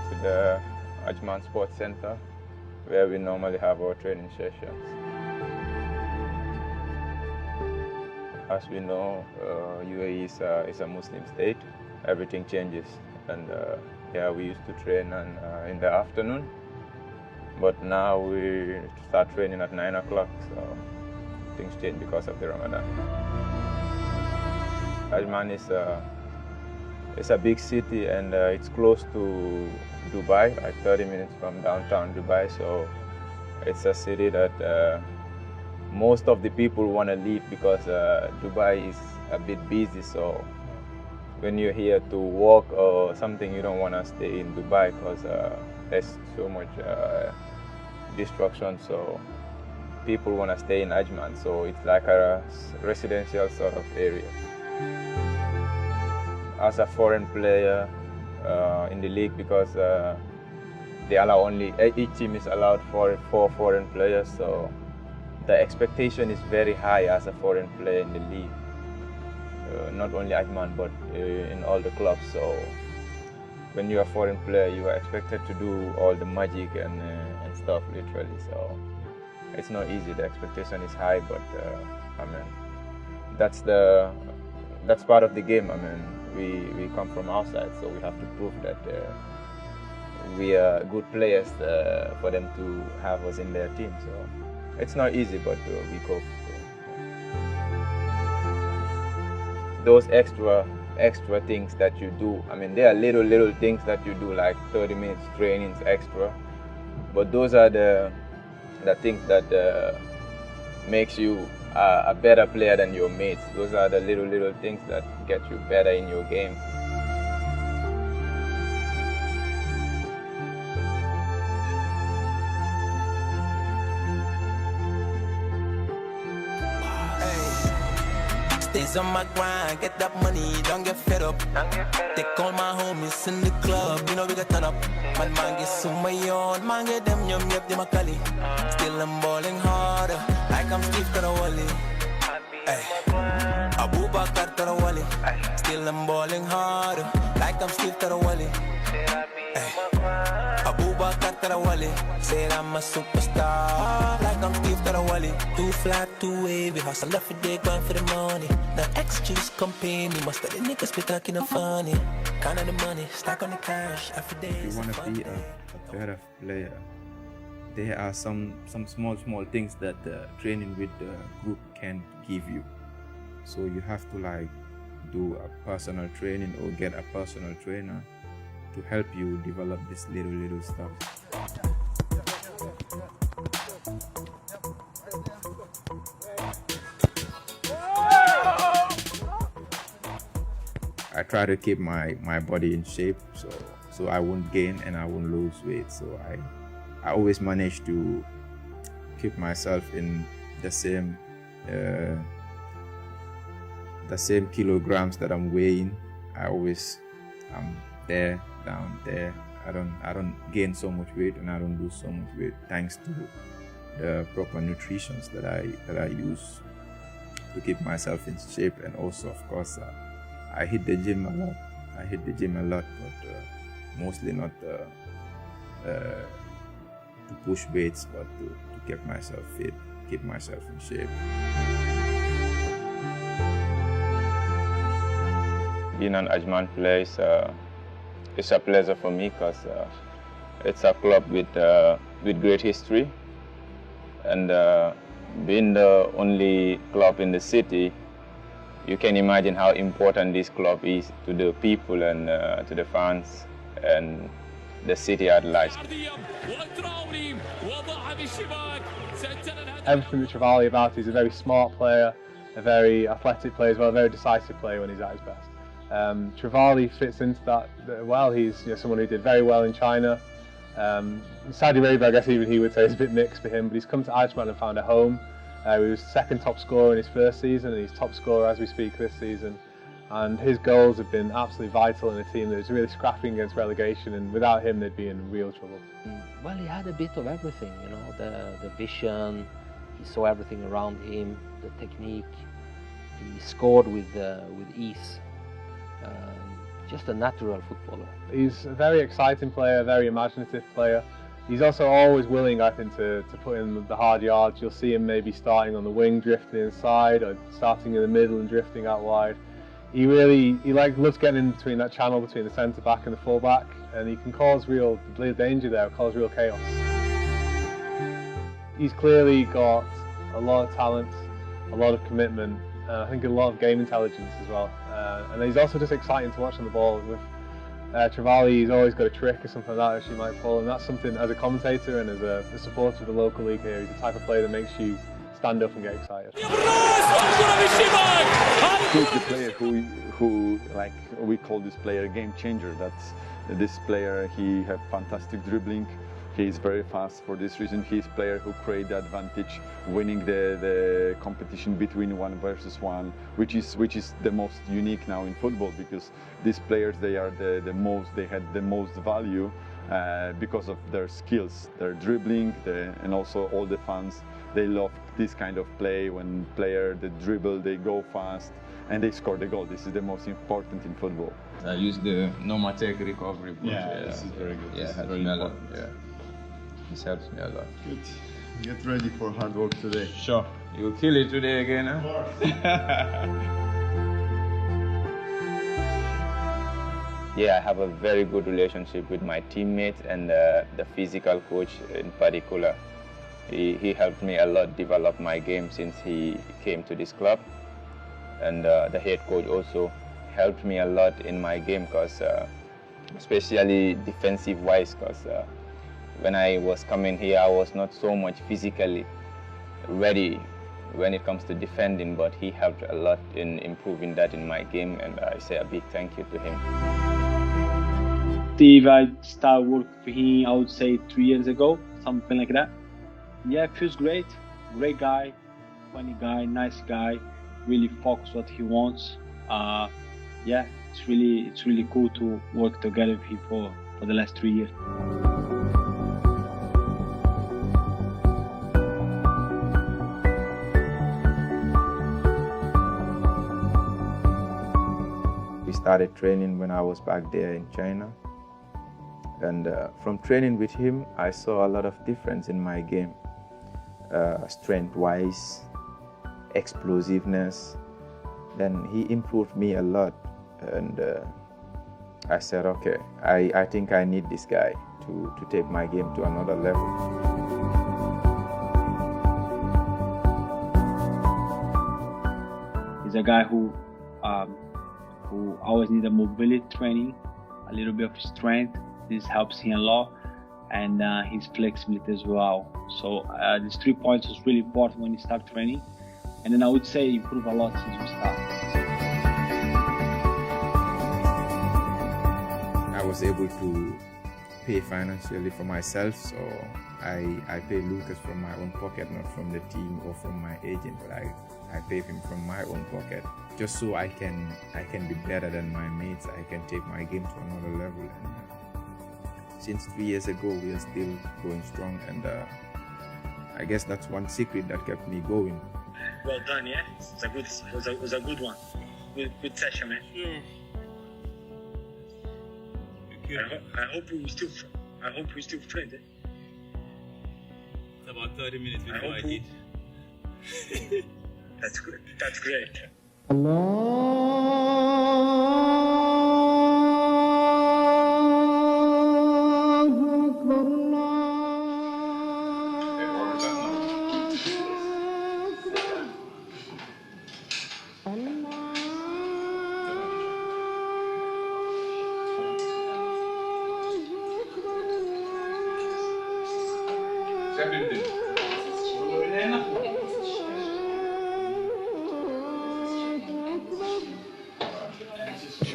To the Ajman Sports Center, where we normally have our training sessions. As we know, UAE is a Muslim state. Everything changes, and yeah, we used to train in the afternoon, but now we start training at 9 o'clock, so things change because of the Ramadan. Ajman is it's a big city, and it's close to Dubai, like 30 minutes from downtown Dubai. So it's a city that most of the people want to leave because Dubai is a bit busy. So when you're here to work or something, you don't want to stay in Dubai because there's so much destruction. So people want to stay in Ajman. So it's like a residential sort of area. As a foreign player in the league, because they allow each team is allowed four foreign players, so the expectation is very high as a foreign player in the league. Not only Ajman, but in all the clubs. So when you're a foreign player, you are expected to do all the magic and stuff, literally. So it's not easy. The expectation is high, but I mean, that's part of the game. I mean, we come from outside, so we have to prove that we are good players for them to have us in their team. So it's not easy, but we cope. So. Those extra things that you do, I mean, there are little things that you do, like 30 minutes trainings extra, but those are the things that makes you a better player than your mates. Those are the little things that get you better in your game. Stays on my grind, get that money, don't get fed up. Take all my homies in the club, you know we got turn up. Man get sumayon, man get them yum yep, them a kali. Still I'm balling harder, like I'm Steve Trawally. Abu Bakar Trawally. Still still I'm balling hard. Like I'm Steve Trawally. Abubakar Trawally. Said I'm a superstar. Like I'm Steve Trawally. Too flat, too wavy. Hustle every day, going for the money. No excuse, company. Most of the niggas be talking funny. Count the money, stack on the cash. Every day If you want to be a better player, there are some small things that training with the group can give you. So you have to like do a personal training or get a personal trainer to help you develop this little stuff. I try to keep my body in shape so I won't gain and I won't lose weight. So I always manage to keep myself in the same kilograms that I'm weighing. I'm there, down there. I don't gain so much weight and I don't lose so much weight thanks to the proper nutrition that I use to keep myself in shape. And also, of course, I hit the gym a lot. But mostly not to push weights, but to keep myself fit, keep myself in shape. Being an Ajman player is a pleasure for me because it's a club with great history, and being the only club in the city, you can imagine how important this club is to the people and to the fans and the city at large. Everything that Trawally about, he's a very smart player, a very athletic player as well, a very decisive player when he's at his best. Trawally fits into that well. He's someone who did very well in China. Saudi Arabia, I guess even he would say, is a bit mixed for him, but he's come to Ajman and found a home. He was second top scorer in his first season, and he's top scorer as we speak this season. And his goals have been absolutely vital in a team that is really scrapping against relegation, and without him they'd be in real trouble. Well, he had a bit of everything, the vision, he saw everything around him, the technique, he scored with ease. Just a natural footballer. He's a very exciting player, a very imaginative player. He's also always willing, I think, to put in the hard yards. You'll see him maybe starting on the wing, drifting inside, or starting in the middle and drifting out wide. He loves getting in between that channel between the centre back and the full back, and he can cause real danger there, cause real chaos. He's clearly got a lot of talent, a lot of commitment, and I think a lot of game intelligence as well. And he's also just exciting to watch on the ball. With Trawally, he's always got a trick or something like that which he might pull, and that's something, as a commentator and as a supporter of the local league here, he's the type of player that makes you stand up and get excited. He's the player who like we call this player a game changer. That's this player. He has fantastic dribbling. He's very fast. For this reason, he's a player who create the advantage, winning the competition between 1 versus 1, which is the most unique now in football, because these players, they had the most value because of their skills, their dribbling, and also all the fans. They love this kind of play when they dribble, they go fast, and they score the goal. This is the most important in football. I use the normal take recovery. This is very good. Yeah, helps me a lot. Yeah, this helps me a lot. Good. Get ready for hard work today. Sure. You'll kill it today again, huh? Of course. Yeah, I have a very good relationship with my teammates and the physical coach in particular. He helped me a lot develop my game since he came to this club, and the head coach also helped me a lot in my game, because especially defensive wise, because when I was coming here I was not so much physically ready when it comes to defending, but he helped a lot in improving that in my game, and I say a big thank you to him. Steve, I started work for him, I would say 3 years ago, something like that. Yeah, it feels great. Great guy, funny guy, nice guy, really focused what he wants. Yeah, it's really cool to work together with him for the last 3 years. started training when I was back there in China. And from training with him, I saw a lot of difference in my game. Strength-wise, explosiveness. Then he improved me a lot. And I said, okay, I think I need this guy to take my game to another level. He's a guy who always needs a mobility training, a little bit of strength. This helps him a lot, and his flexibility as well. So these 3 points was really important when he started training, and then I would say improve a lot since we started. I was able to pay financially for myself, so I pay Lucas from my own pocket, not from the team or from my agent, but I pay him from my own pocket, just so I can be better than my mates. I can take my game to another level. And since 3 years ago, we are still going strong, and I guess that's one secret that kept me going. Well done, yeah. It was a good one. Good session, man. Yeah. I hope we still friends. Eh? It's about 30 minutes before I did. That's good. That's great.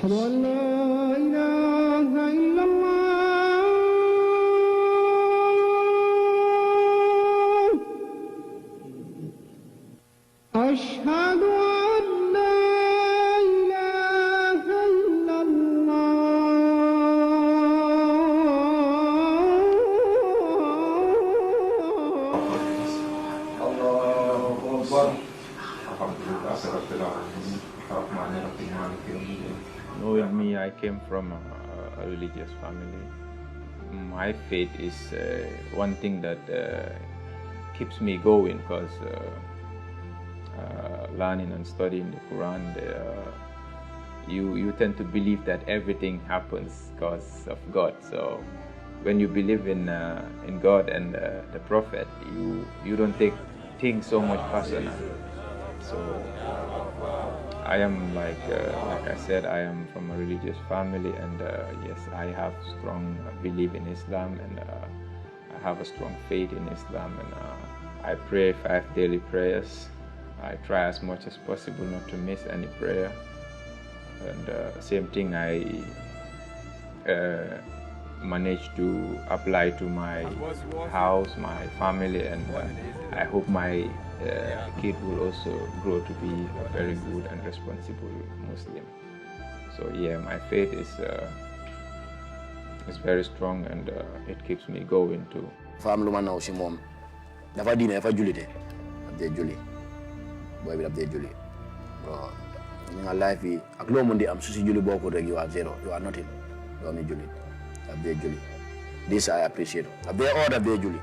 أشهد أن لا إله إلا الله أشهد أن لا إله إلا Knowing me, I came from a religious family. My faith is one thing that keeps me going, because learning and studying the Quran, you tend to believe that everything happens because of God. So when you believe in God and the Prophet, you don't take things so much personal. So I am like I said, I am from a religious family, and yes, I have strong belief in Islam, and I have a strong faith in Islam, and I pray 5 daily prayers. I try as much as possible not to miss any prayer, and same thing I managed to apply to my house, my family, and I hope my kid will also grow to be a very good and responsible Muslim. So yeah, my faith is very strong, and it keeps me going too. Family man now, she mom. Never dinner, never Julie. Abde Julie, boy, we abde Julie. Bro, in our life, we a glow Monday. I'm Susie Julie Boko. You are zero. You are nothing. You are me Julie. Abde Julie. This I appreciate. Abde all abde Julie.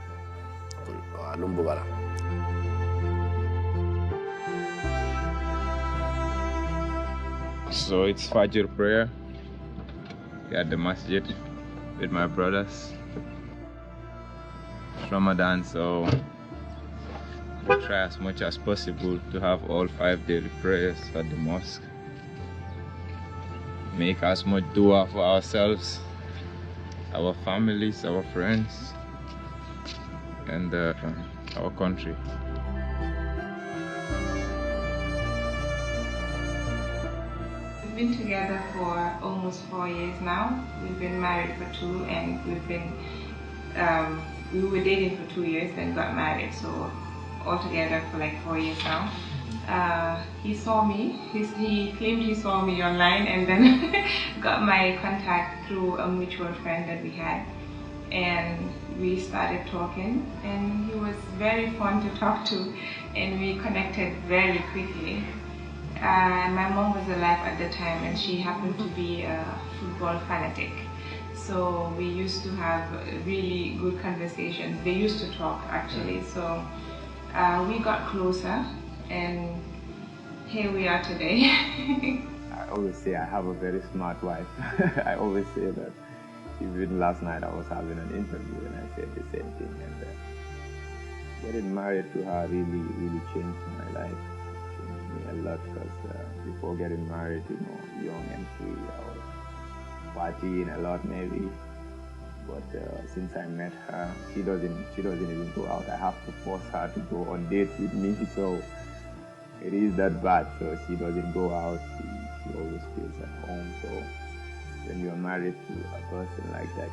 Lumbugala. So it's Fajr prayer at the masjid with my brothers. It's Ramadan, so we try as much as possible to have all 5 daily prayers at the mosque. Make as much dua for ourselves, our families, our friends, and our country. We've been together for almost 4 years now. We've been married for 2, and we were dating for 2 years, then got married. So altogether for like 4 years now. He saw me. He claimed he saw me online, and then got my contact through a mutual friend that we had, and we started talking. And he was very fun to talk to, and we connected very quickly. My mom was alive at the time, and she happened to be a football fanatic. So we used to have really good conversations. They used to talk, actually. So we got closer, and here we are today. I always say I have a very smart wife. I always say that. Even last night I was having an interview and I said the same thing. And getting married to her really changed my life. Changed me a lot, because before getting married, you know, young and free, I was partying a lot maybe. But since I met her, she doesn't even go out. I have to force her to go on dates with me. So it is that bad. So she doesn't go out. She always stays at home. So when you are married to a person like that,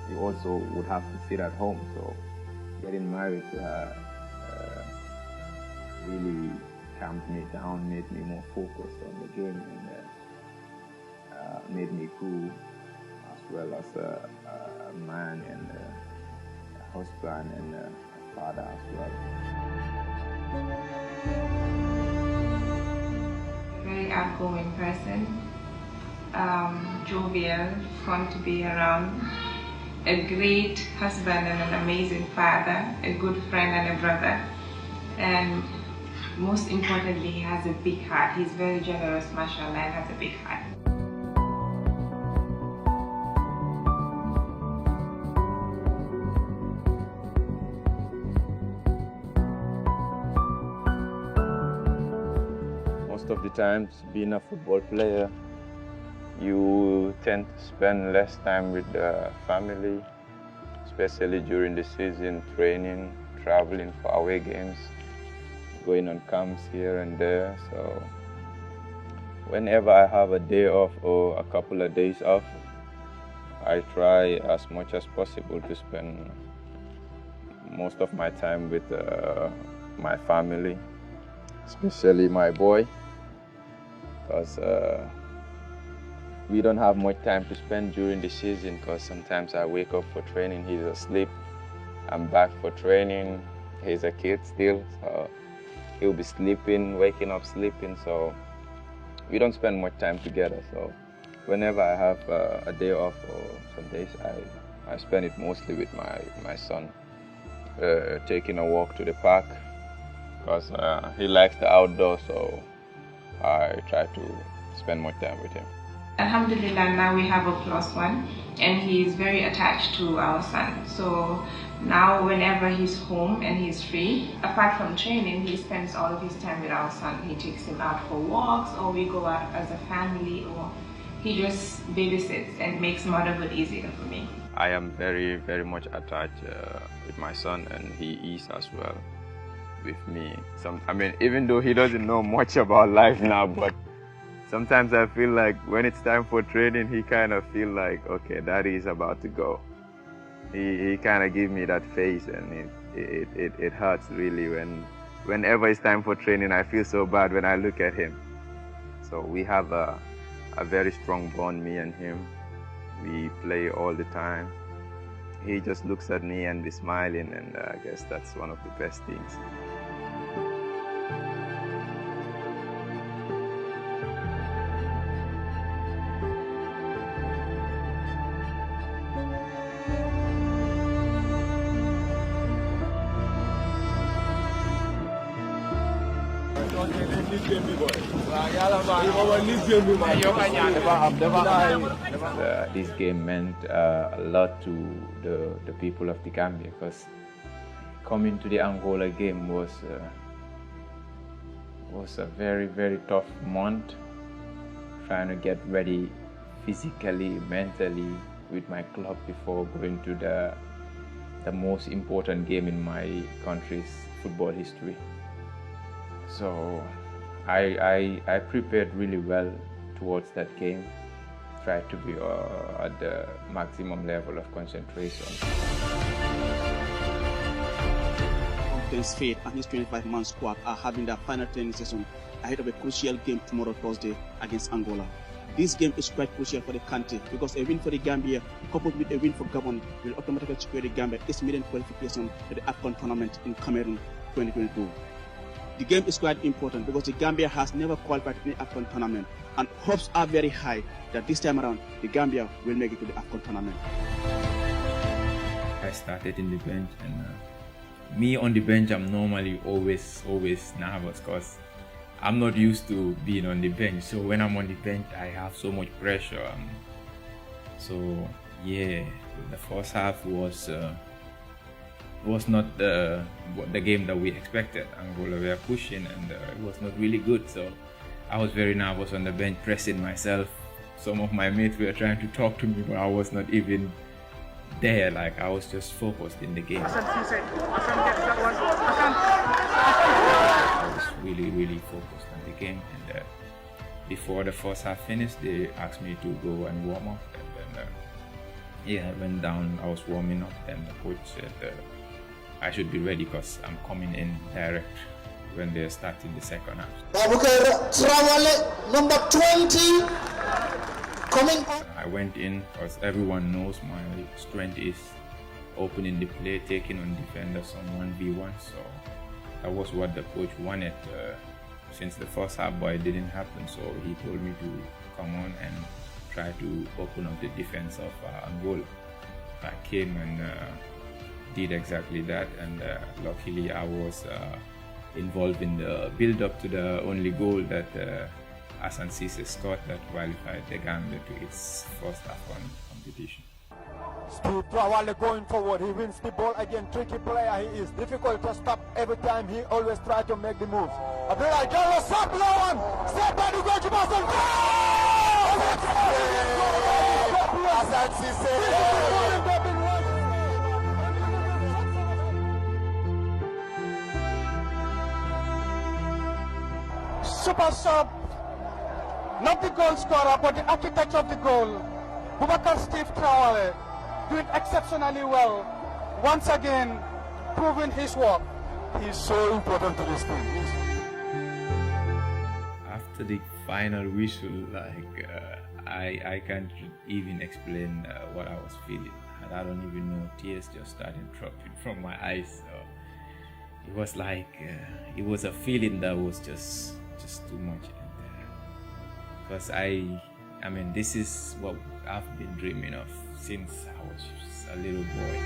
you also would have to sit at home. So getting married to her really calmed me down, made me more focused on the game, and made me grow as well as a man and a husband and a father as well. Very outgoing person, jovial, fun to be around, a great husband and an amazing father, a good friend and a brother, and most importantly, he has a big heart. He's very generous, mashallah, and has a big heart. Most of the times, being a football player, you tend to spend less time with the family, especially during the season, training, traveling for away games, going on camps here and there. So whenever I have a day off or a couple of days off, I try as much as possible to spend most of my time with my family, especially my boy, because we don't have much time to spend during the season, because sometimes I wake up for training, he's asleep. I'm back for training, he's a kid still, so he'll be sleeping, waking up sleeping, so we don't spend much time together. So whenever I have a day off or some days, I spend it mostly with my son, taking a walk to the park, because he likes the outdoors, so I try to spend more time with him. Alhamdulillah, now we have a +1, and he is very attached to our son. So now whenever he's home and he's free, apart from training, he spends all of his time with our son. He takes him out for walks, or we go out as a family, or he just babysits and makes motherhood easier for me. I am very much attached with my son, and he is as well with me. I mean, even though he doesn't know much about life now, but sometimes I feel like when it's time for training, he kind of feel like, okay, daddy is about to go. He kind of give me that face, and it hurts really whenever it's time for training. I feel so bad when I look at him. So we have a very strong bond, me and him. We play all the time. He just looks at me and be smiling, and I guess that's one of the best things. This game meant a lot to the people of the Gambia, because coming to the Angola game was a very tough month, trying to get ready physically, mentally with my club before going to the most important game in my country's football history. So I prepared really well towards that game, tried to be at the maximum level of concentration. Captain's Faith and his 25-man squad are having their final training session ahead of a crucial game tomorrow Thursday against Angola. This game is quite crucial for the country, because a win for the Gambia coupled with a win for Gabon will automatically secure the Gambia its maiden qualification to the AFCON tournament in Cameroon 2022. The game is quite important because the Gambia has never qualified in the AFCON tournament, and hopes are very high that this time around the Gambia will make it to the AFCON tournament. I started in the bench, and me on the bench, I'm normally always nervous because I'm not used to being on the bench. So when I'm on the bench, I have so much pressure. So yeah, the first half was not the game that we expected. Angola were pushing, and it was not really good. So I was very nervous on the bench, pressing myself. Some of my mates were trying to talk to me, but I was not even there. Like, I was just focused in the game. I was really focused on the game, and before the first half finished, they asked me to go and warm up, and then yeah, I went down. I was warming up, and the coach said I should be ready because I'm coming in direct when they're starting the second half. Trawally, number 20, coming on. I went in because everyone knows my strength is opening the play, taking on defenders on 1v1. So that was what the coach wanted since the first half, but it didn't happen. So he told me to come on and try to open up the defense of Angola. I came and did exactly that, and luckily I was involved in the build-up to the only goal that Hassan Cisse scored that qualified the Gambia to its first AFCON competition. Steve Trawally going forward, he wins the ball again, tricky player he is, difficult to stop every time, he always tries to make the moves. Abdullah Jallo, stop low one, step by the goal to Boston, Hassan Cisse! Super sub, not the goal scorer, but the architect of the goal, Boubacar Steve Trawally, doing exceptionally well. Once again, proving his work. He's so important to this team. After the final whistle, like I can't even explain what I was feeling. I don't even know. Tears just started dropping from my eyes. So it was like it was a feeling that was just too much. Because I mean, this is what I've been dreaming of since I was just a little boy.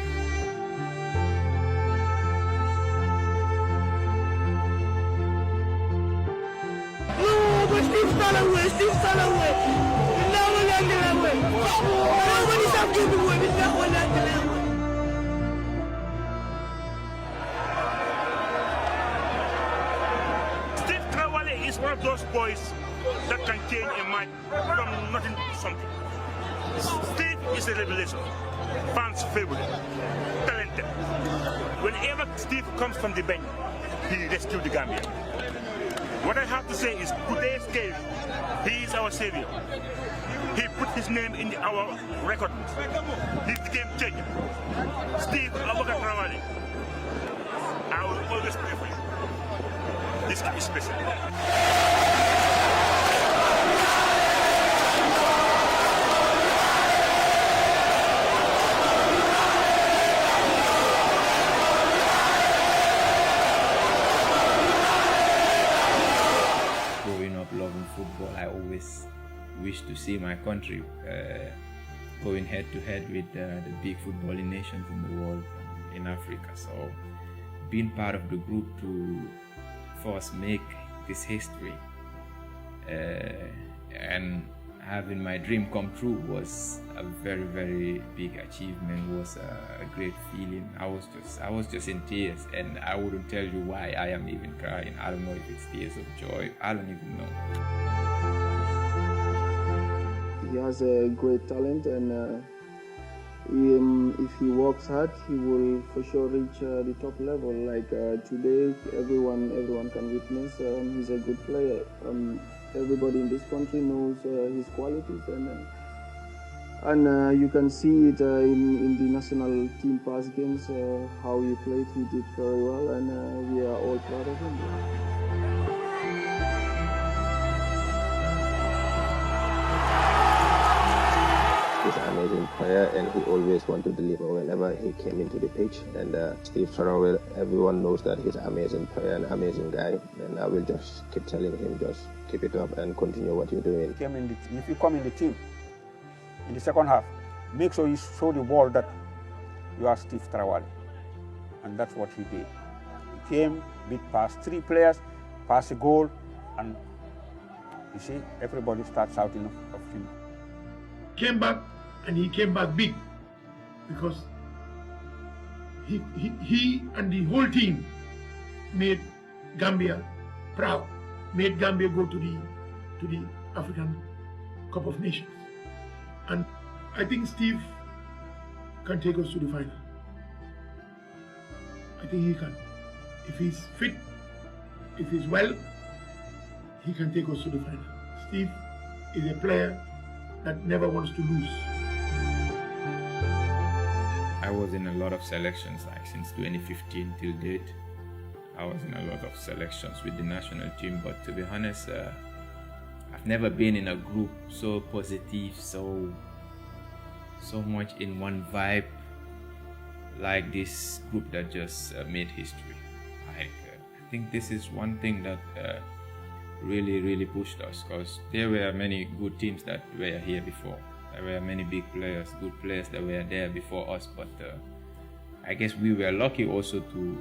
No, but Steve Trawally, Steve Trawally. Nobody's not giving away. Steve Trawally is one of those boys that can change a mind from nothing to something. Steve is a revelation, fans' favorite, talented. Whenever Steve comes from the bench, he rescues the Gambia. What I have to say is, today's game, he is our savior. He put his name in our record. He became changer. Steve Trawally, I will always pray for you. This kid is special. Loving football, I always wish to see my country going head to head with the big footballing nations in the world, in Africa. So being part of the group to first make this history and having my dream come true was a very big achievement, was a great feeling. I was just in tears, and I wouldn't tell you why I am even crying. I don't know if it's tears of joy. I don't even know. He has a great talent, and if he works hard, he will for sure reach the top level. Like today, everyone can witness he's a good player. Everybody in this country knows his qualities, and you can see it in the national team pass games, how he played. He did very well, and we are all proud of him. he's an amazing player, and he always wants to deliver whenever he came into the pitch. And Steve Trawally, everyone knows that he's an amazing player, an amazing guy, and I will just keep telling him, just keep it up and continue what you're doing. If you come in the team in the second half, make sure you show the ball that you are Steve Trawally, and that's what he did. He came, beat past 3 players, passed a goal, and you see, everybody starts shouting of him. Came back, and he came back big, because he and the whole team made Gambia proud, made Gambia go to the African Cup of Nations. And I think Steve can take us to the final. I think he can. If he's fit, if he's well, he can take us to the final. Steve is a player that never wants to lose. I was in a lot of selections, like since 2015 till date. I was in a lot of selections with the national team, but to be honest, I've never been in a group so positive, so much in one vibe like this group that just made history. I think this is one thing that really pushed us, because there were many good teams that were here before. There were many big players, good players that were there before us, but I guess we were lucky also to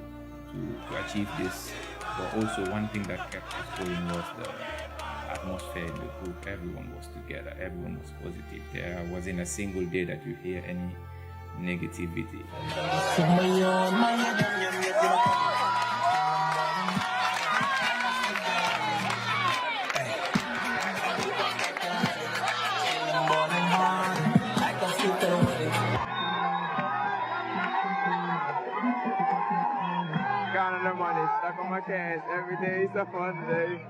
achieve this. But also one thing that kept us going was the atmosphere in the group. Everyone was together, everyone was positive. There wasn't a single day that you hear any negativity. Counting the money, stuck on my cash. Every day is a fun day.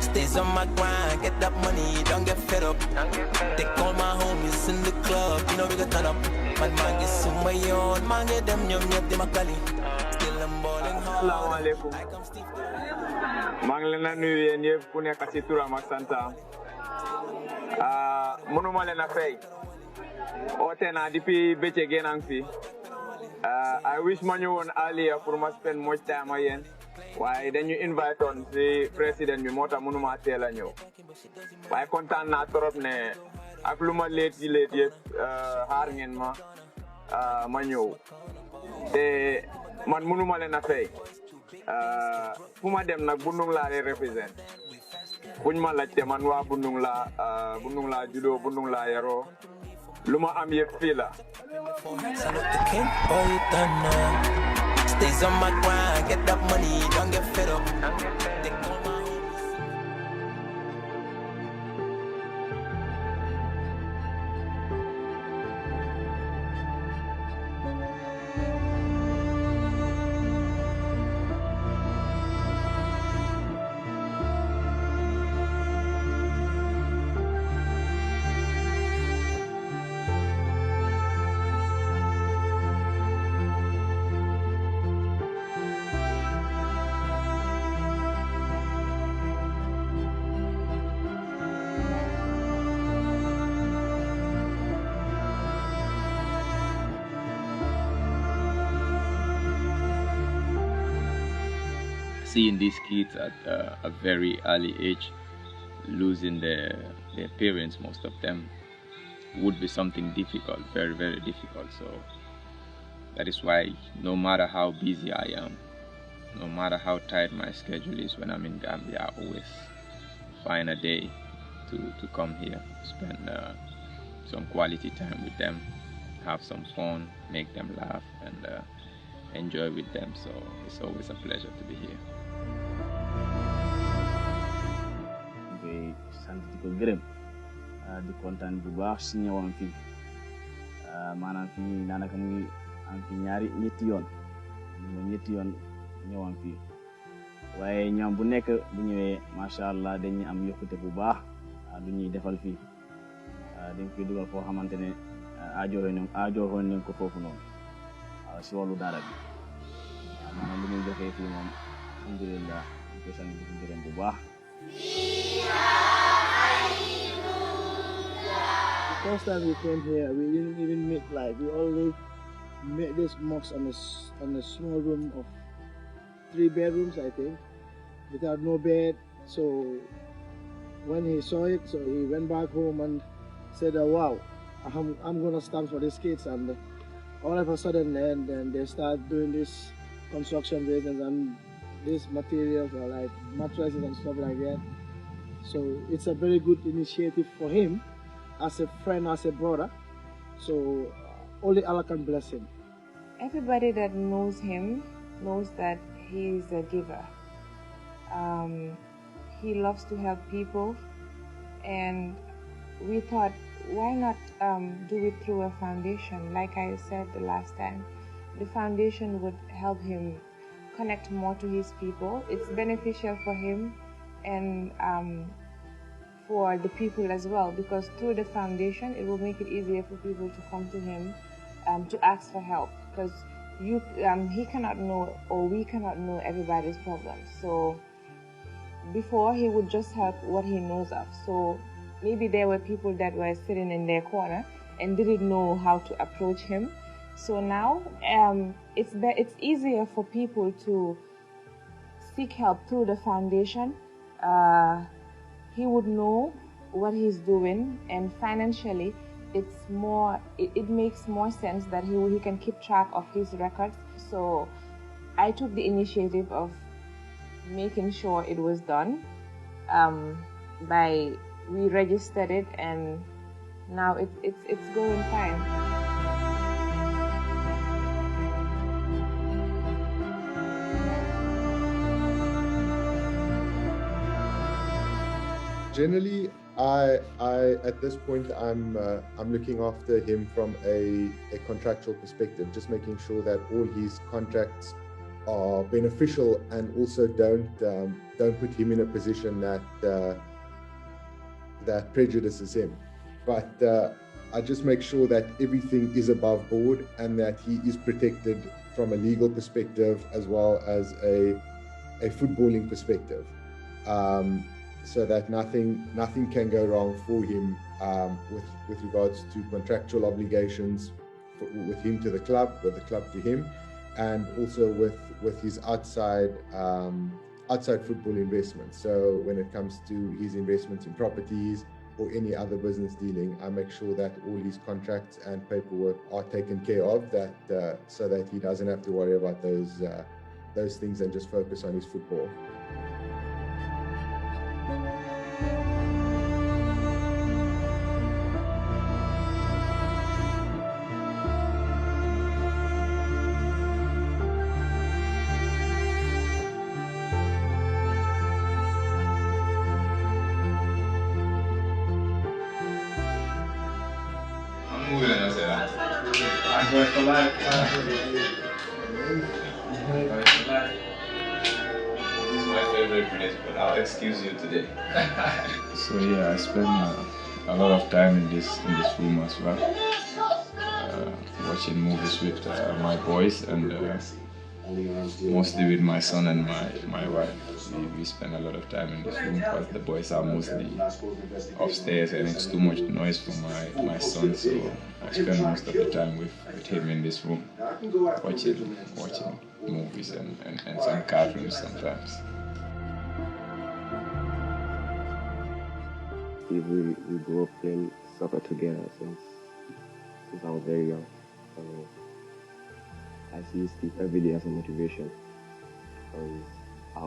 Stays on my grind, get that money, don't get fed up. Take all my homies in the club, you know we got turn up. Man, get some my own, man, get them yum yum, they makali. Still I'm balling hard. Assalamu alaikum. maa ngi leen di nuyu yéen ñëpp ku nekk ci turam ak santam. Mënuma leen a fay. Oote naa depuis bëccëg ngeen a ngi fi. I wish ma ñëwoon earlier pour ma spend much time ak yéen. waaye dañu invite on si président bi moo tax mënuma teel a ñëw. waaye kontaan naa trop ne ak lu ma leet yëpp xaar ngeen ma ñëw. te man mënuma leen a fay. fu ma dem nag Bundung laa lay represent. buñ ma laajte man waa Bundung laa juddoo Bundung laa yaroo lu ma am yëpp fii la. Stays on my grind, get that money, don't get fed up. Seeing these kids at a very early age losing their parents, most of them, would be something difficult, very difficult. So that is why no matter how busy I am, no matter how tight my schedule is when I'm in Gambia, I always find a day to come here, spend some quality time with them, have some fun, make them laugh, and enjoy with them. So it's always a pleasure to be here. sant di ko gërëm di kontaan bu baax si ñëwam fii maanaam fii daanaka mu ngi am fi ñetti yoon ñëwam fii waaye ñoom bu nekk bu ñëwee macha allah dañuy am yokkute bu baax lu ñuy defal fii dañ koy dugal foo xamante ne aajooxoon nañ ko foofu noonu si wàllu daara bi maanaam lu muy joxee fii moom alhamdulillah ñu koy sant di ko gërëm bu baax. The first time we came here, we didn't even meet like we always met this mosque on a small room of 3 bedrooms, I think, without no bed. So when he saw it, so he went back home and said, "Wow, I'm gonna stand for these kids." And all of a sudden, then they start doing this construction business, and these materials are like mattresses and stuff like that. So it's a very good initiative for him, as a friend, as a brother. So only Allah can bless him. Everybody that knows him knows that he is a giver. He loves to help people, and we thought, why not do it through a foundation? Like I said the last time, the foundation would help him connect more to his people. It's beneficial for him and for the people as well, because through the foundation it will make it easier for people to come to him to ask for help, because he cannot know, or we cannot know everybody's problems. So before, he would just help what he knows of. So maybe there were people that were sitting in their corner and didn't know how to approach him. So now it's easier for people to seek help through the foundation. He would know what he's doing, and financially it makes more sense that he can keep track of his records. So I took the initiative of making sure it was done. We registered it, and now it's going fine. Generally, I at this point I'm looking after him from a contractual perspective, just making sure that all his contracts are beneficial and also don't put him in a position that prejudices him. But I just make sure that everything is above board and that he is protected from a legal perspective as well as a footballing perspective. So that nothing can go wrong for him with regards to contractual obligations with him to the club, with the club to him, and also with his outside football investments. So when it comes to his investments in properties or any other business dealing, I make sure that all his contracts and paperwork are taken care of, so that he doesn't have to worry about those things and just focus on his football. This is my favorite place, but I'll excuse you today. So yeah, I spend a lot of time in this room as well, watching movies with my boys, and mostly with my son and my wife. We spend a lot of time in this room because the boys are mostly upstairs and it's too much noise for my son, so I spend most of the time with him in this room, watching movies and some cartoons sometimes. Steve, we grew up playing soccer together since I was very young. So I see Steve every day as a motivation. I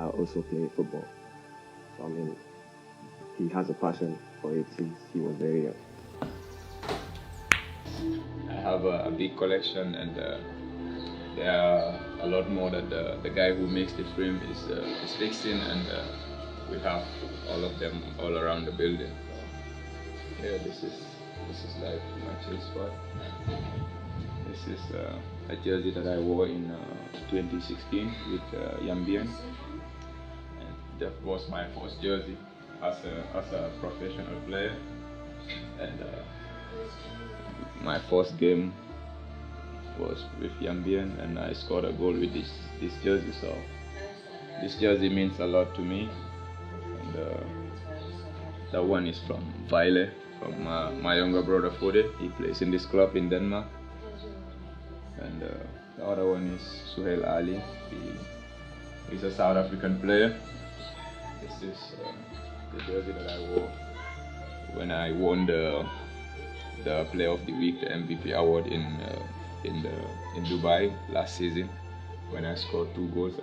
also play football. So I mean, he has a passion for it since he was very young. I have a big collection, and there are a lot more that the guy who makes the frame is fixing, and we have all of them all around the building. So, yeah, this is like my chill spot. This is a jersey that I wore in 2016 with Yambian. And that was my first jersey as a professional player. And my first game was with Yambian, and I scored a goal with this jersey. So This jersey means a lot to me, and that one is from Vejle, from my younger brother Fode. He plays in this club in Denmark. And the other one is Suhail Ali. He's a South African player. This is the jersey that I wore when I won the Player of the Week, the MVP award in Dubai last season, when I scored 2 goals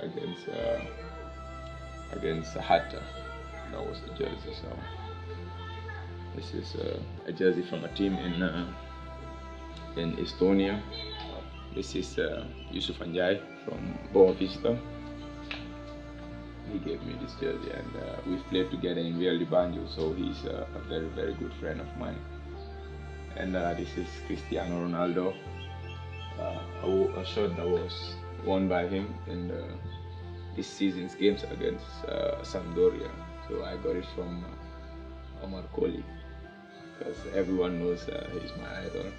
against Hatta. That was the jersey. So this is a jersey from a team in Estonia. This is Yusuf Anjay from Boavista. He gave me this jersey, and we've played together in Real de Banjo, so he's a very, very good friend of mine. And this is Cristiano Ronaldo, a shirt that was worn by him in this season's games against Sampdoria. So I got it from Omar Colley, because everyone knows he's my idol.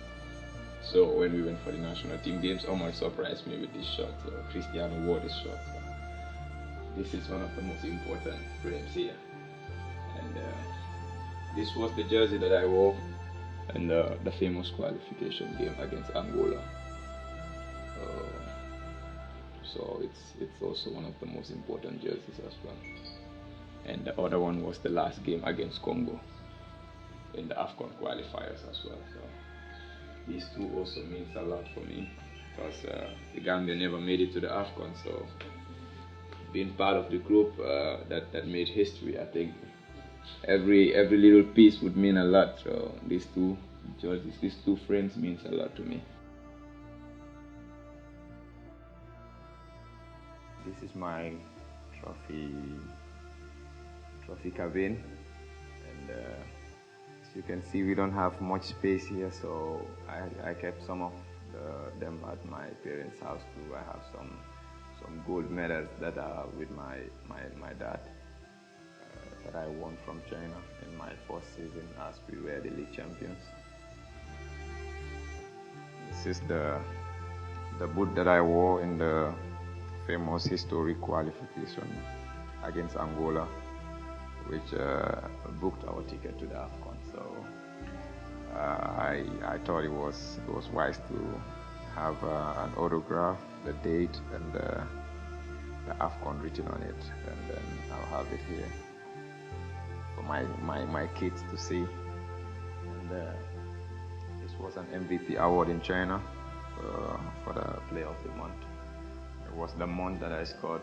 So when we went for the national team games, Omar surprised me with this shirt. So Cristiano wore this shirt. So this is one of the most important frames here. And this was the jersey that I wore in the famous qualification game against Angola. So it's also one of the most important jerseys as well. And the other one was the last game against Congo in the AFCON qualifiers as well. So these two also means a lot for me, because the Gambia never made it to the AFCON. So being part of the group that made history, I think every little piece would mean a lot. So these two jerseys, these 2 frames means a lot to me. This is my trophy cabin, and as you can see, we don't have much space here, so I kept some of them at my parents' house too. I have some gold medals that are with my dad that I won from China in my first season as we were the league champions. This is the boot that I wore in the famous historic qualification against Angola, which booked our ticket to the AFCON. So I thought it was wise to have an autograph, the date, and the AFCON written on it, and then I'll have it here for my kids to see. And this was an MVP award in China for the Player of the Month. It was the month that I scored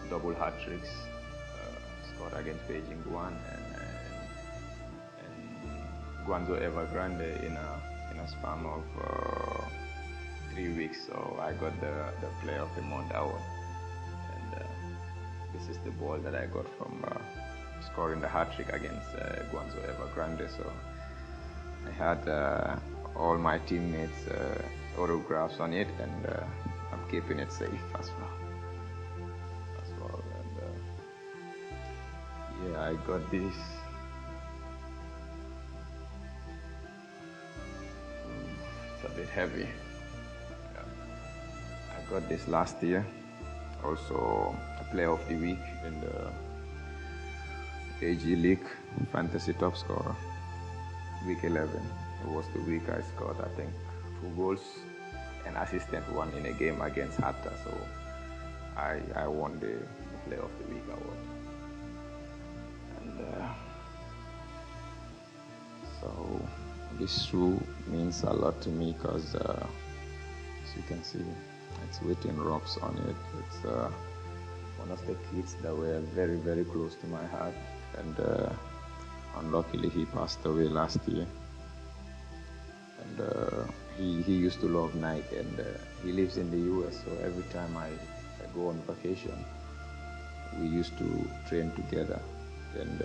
double hat-tricks, scored against Beijing Guan and Guangzhou Evergrande in a span of 3 weeks. So I got the Player of the Month award, and this is the ball that I got from scoring the hat-trick against Guangzhou Evergrande. So I had all my teammates' autographs on it, and I'm keeping it safe as well. And yeah, I got this. It's a bit heavy. I got this last year. Also a Player of the Week in the AG League Fantasy Top Scorer, Week 11. It was the week I scored, I think, 2 goals and assisted 1 in a game against Hatta. So I won the Player of the Week award. And so this shoe means a lot to me, because as you can see, it's written Robs on it. It's one of the kids that were very, very close to my heart, and unluckily he passed away last year. And he used to love Nike, and he lives in the US, so every time I go on vacation, we used to train together. And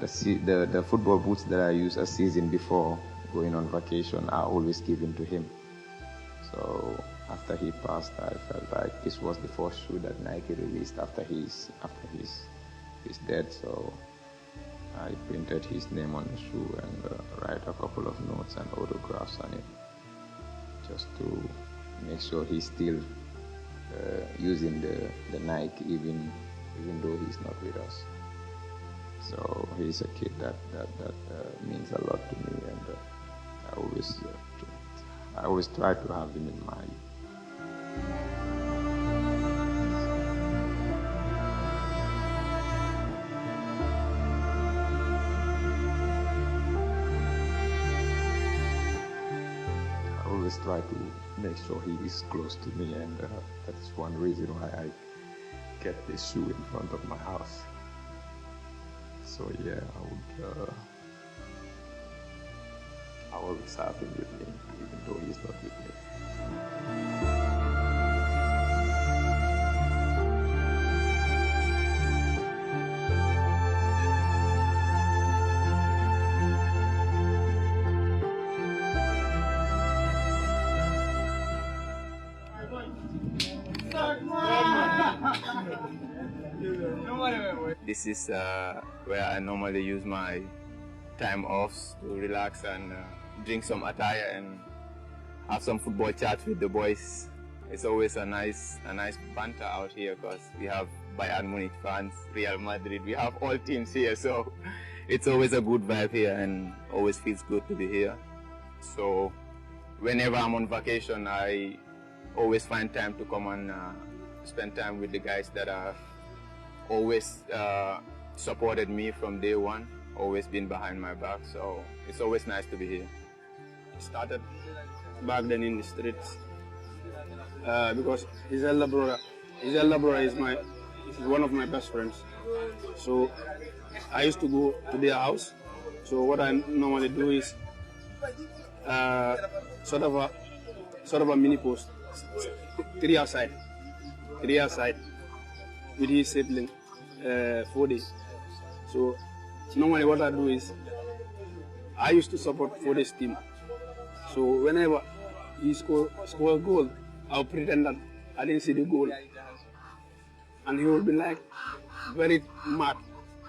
the football boots that I used a season before going on vacation are always given to him. So after he passed, I felt like this was the first shoe that Nike released after his death. So I printed his name on the shoe and write a couple of notes and autographs on it, just to make sure he still using the Nike even though he's not with us. So he's a kid that means a lot to me, and I always try to have him in mind. I always try to make sure he is close to me, and that is one reason why I kept this shoe in front of my house. So yeah, I always have him with me, even though he's not with me. This is where I normally use my time off to relax and drink some attire and have some football chat with the boys. It's always a nice banter out here because we have Bayern Munich fans, Real Madrid, we have all teams here, so it's always a good vibe here and always feels good to be here. So whenever I'm on vacation, I always find time to come and spend time with the guys that are always supported me from day one, always been behind my back, so it's always nice to be here. Started back then in the streets because his elder brother is one of my best friends. So I used to go to their house. So what I normally do is sort of a mini post, three outside with his sibling. 4 days. So normally what I do is I used to support 4 days team. So whenever he score a goal, I'll pretend that I didn't see the goal, and he will be like very mad.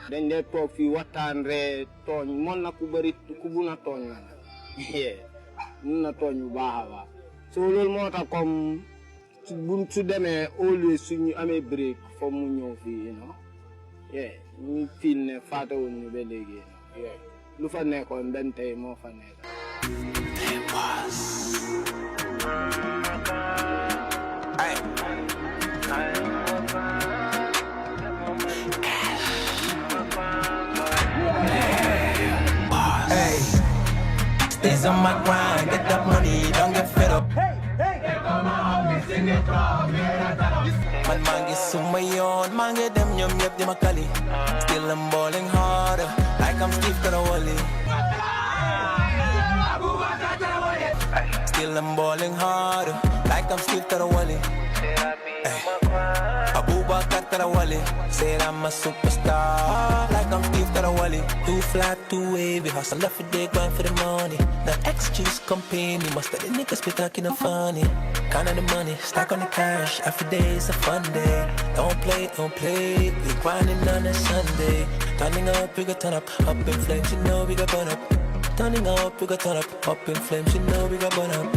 Then they talk fi watan re togn mon na ku bari ku buna togn yeah mun na togn bu baax so lol motax comme buñ su démé always suñu amé break fo mu ñëw fi you know. Yeah, we feel ne fata wonu be legi. Yeah. Lu fa nekkon ben tay mo fa nekk. Hey, stays on my grind, get that money, don't get fed up. Man mangi sumayon, mangi dem nyom yep di makali. Still I'm balling harder, like I'm Steve Trawally. Still I'm balling harder, like I'm Steve Trawally. Abubakar Trawally, said I'm a superstar, like I'm Steve Trawally. Too flat, too wavy, hustle every day, grind for the money. No excuse, company, most of the niggas be talking of funny. Counting the money, stack on the cash, every day is a fun day. Don't play, we grinding on a Sunday. Turning up, we got turn up in flames, you know we got burn up. Turning up, we got turn up in flames, you know we got burn up.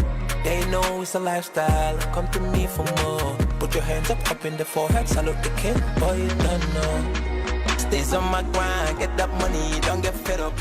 They know it's a lifestyle, come to me for more. Put your hands up in the forehead, salute the king, boy you don't know. Stays on my grind, get that money, don't get fed up.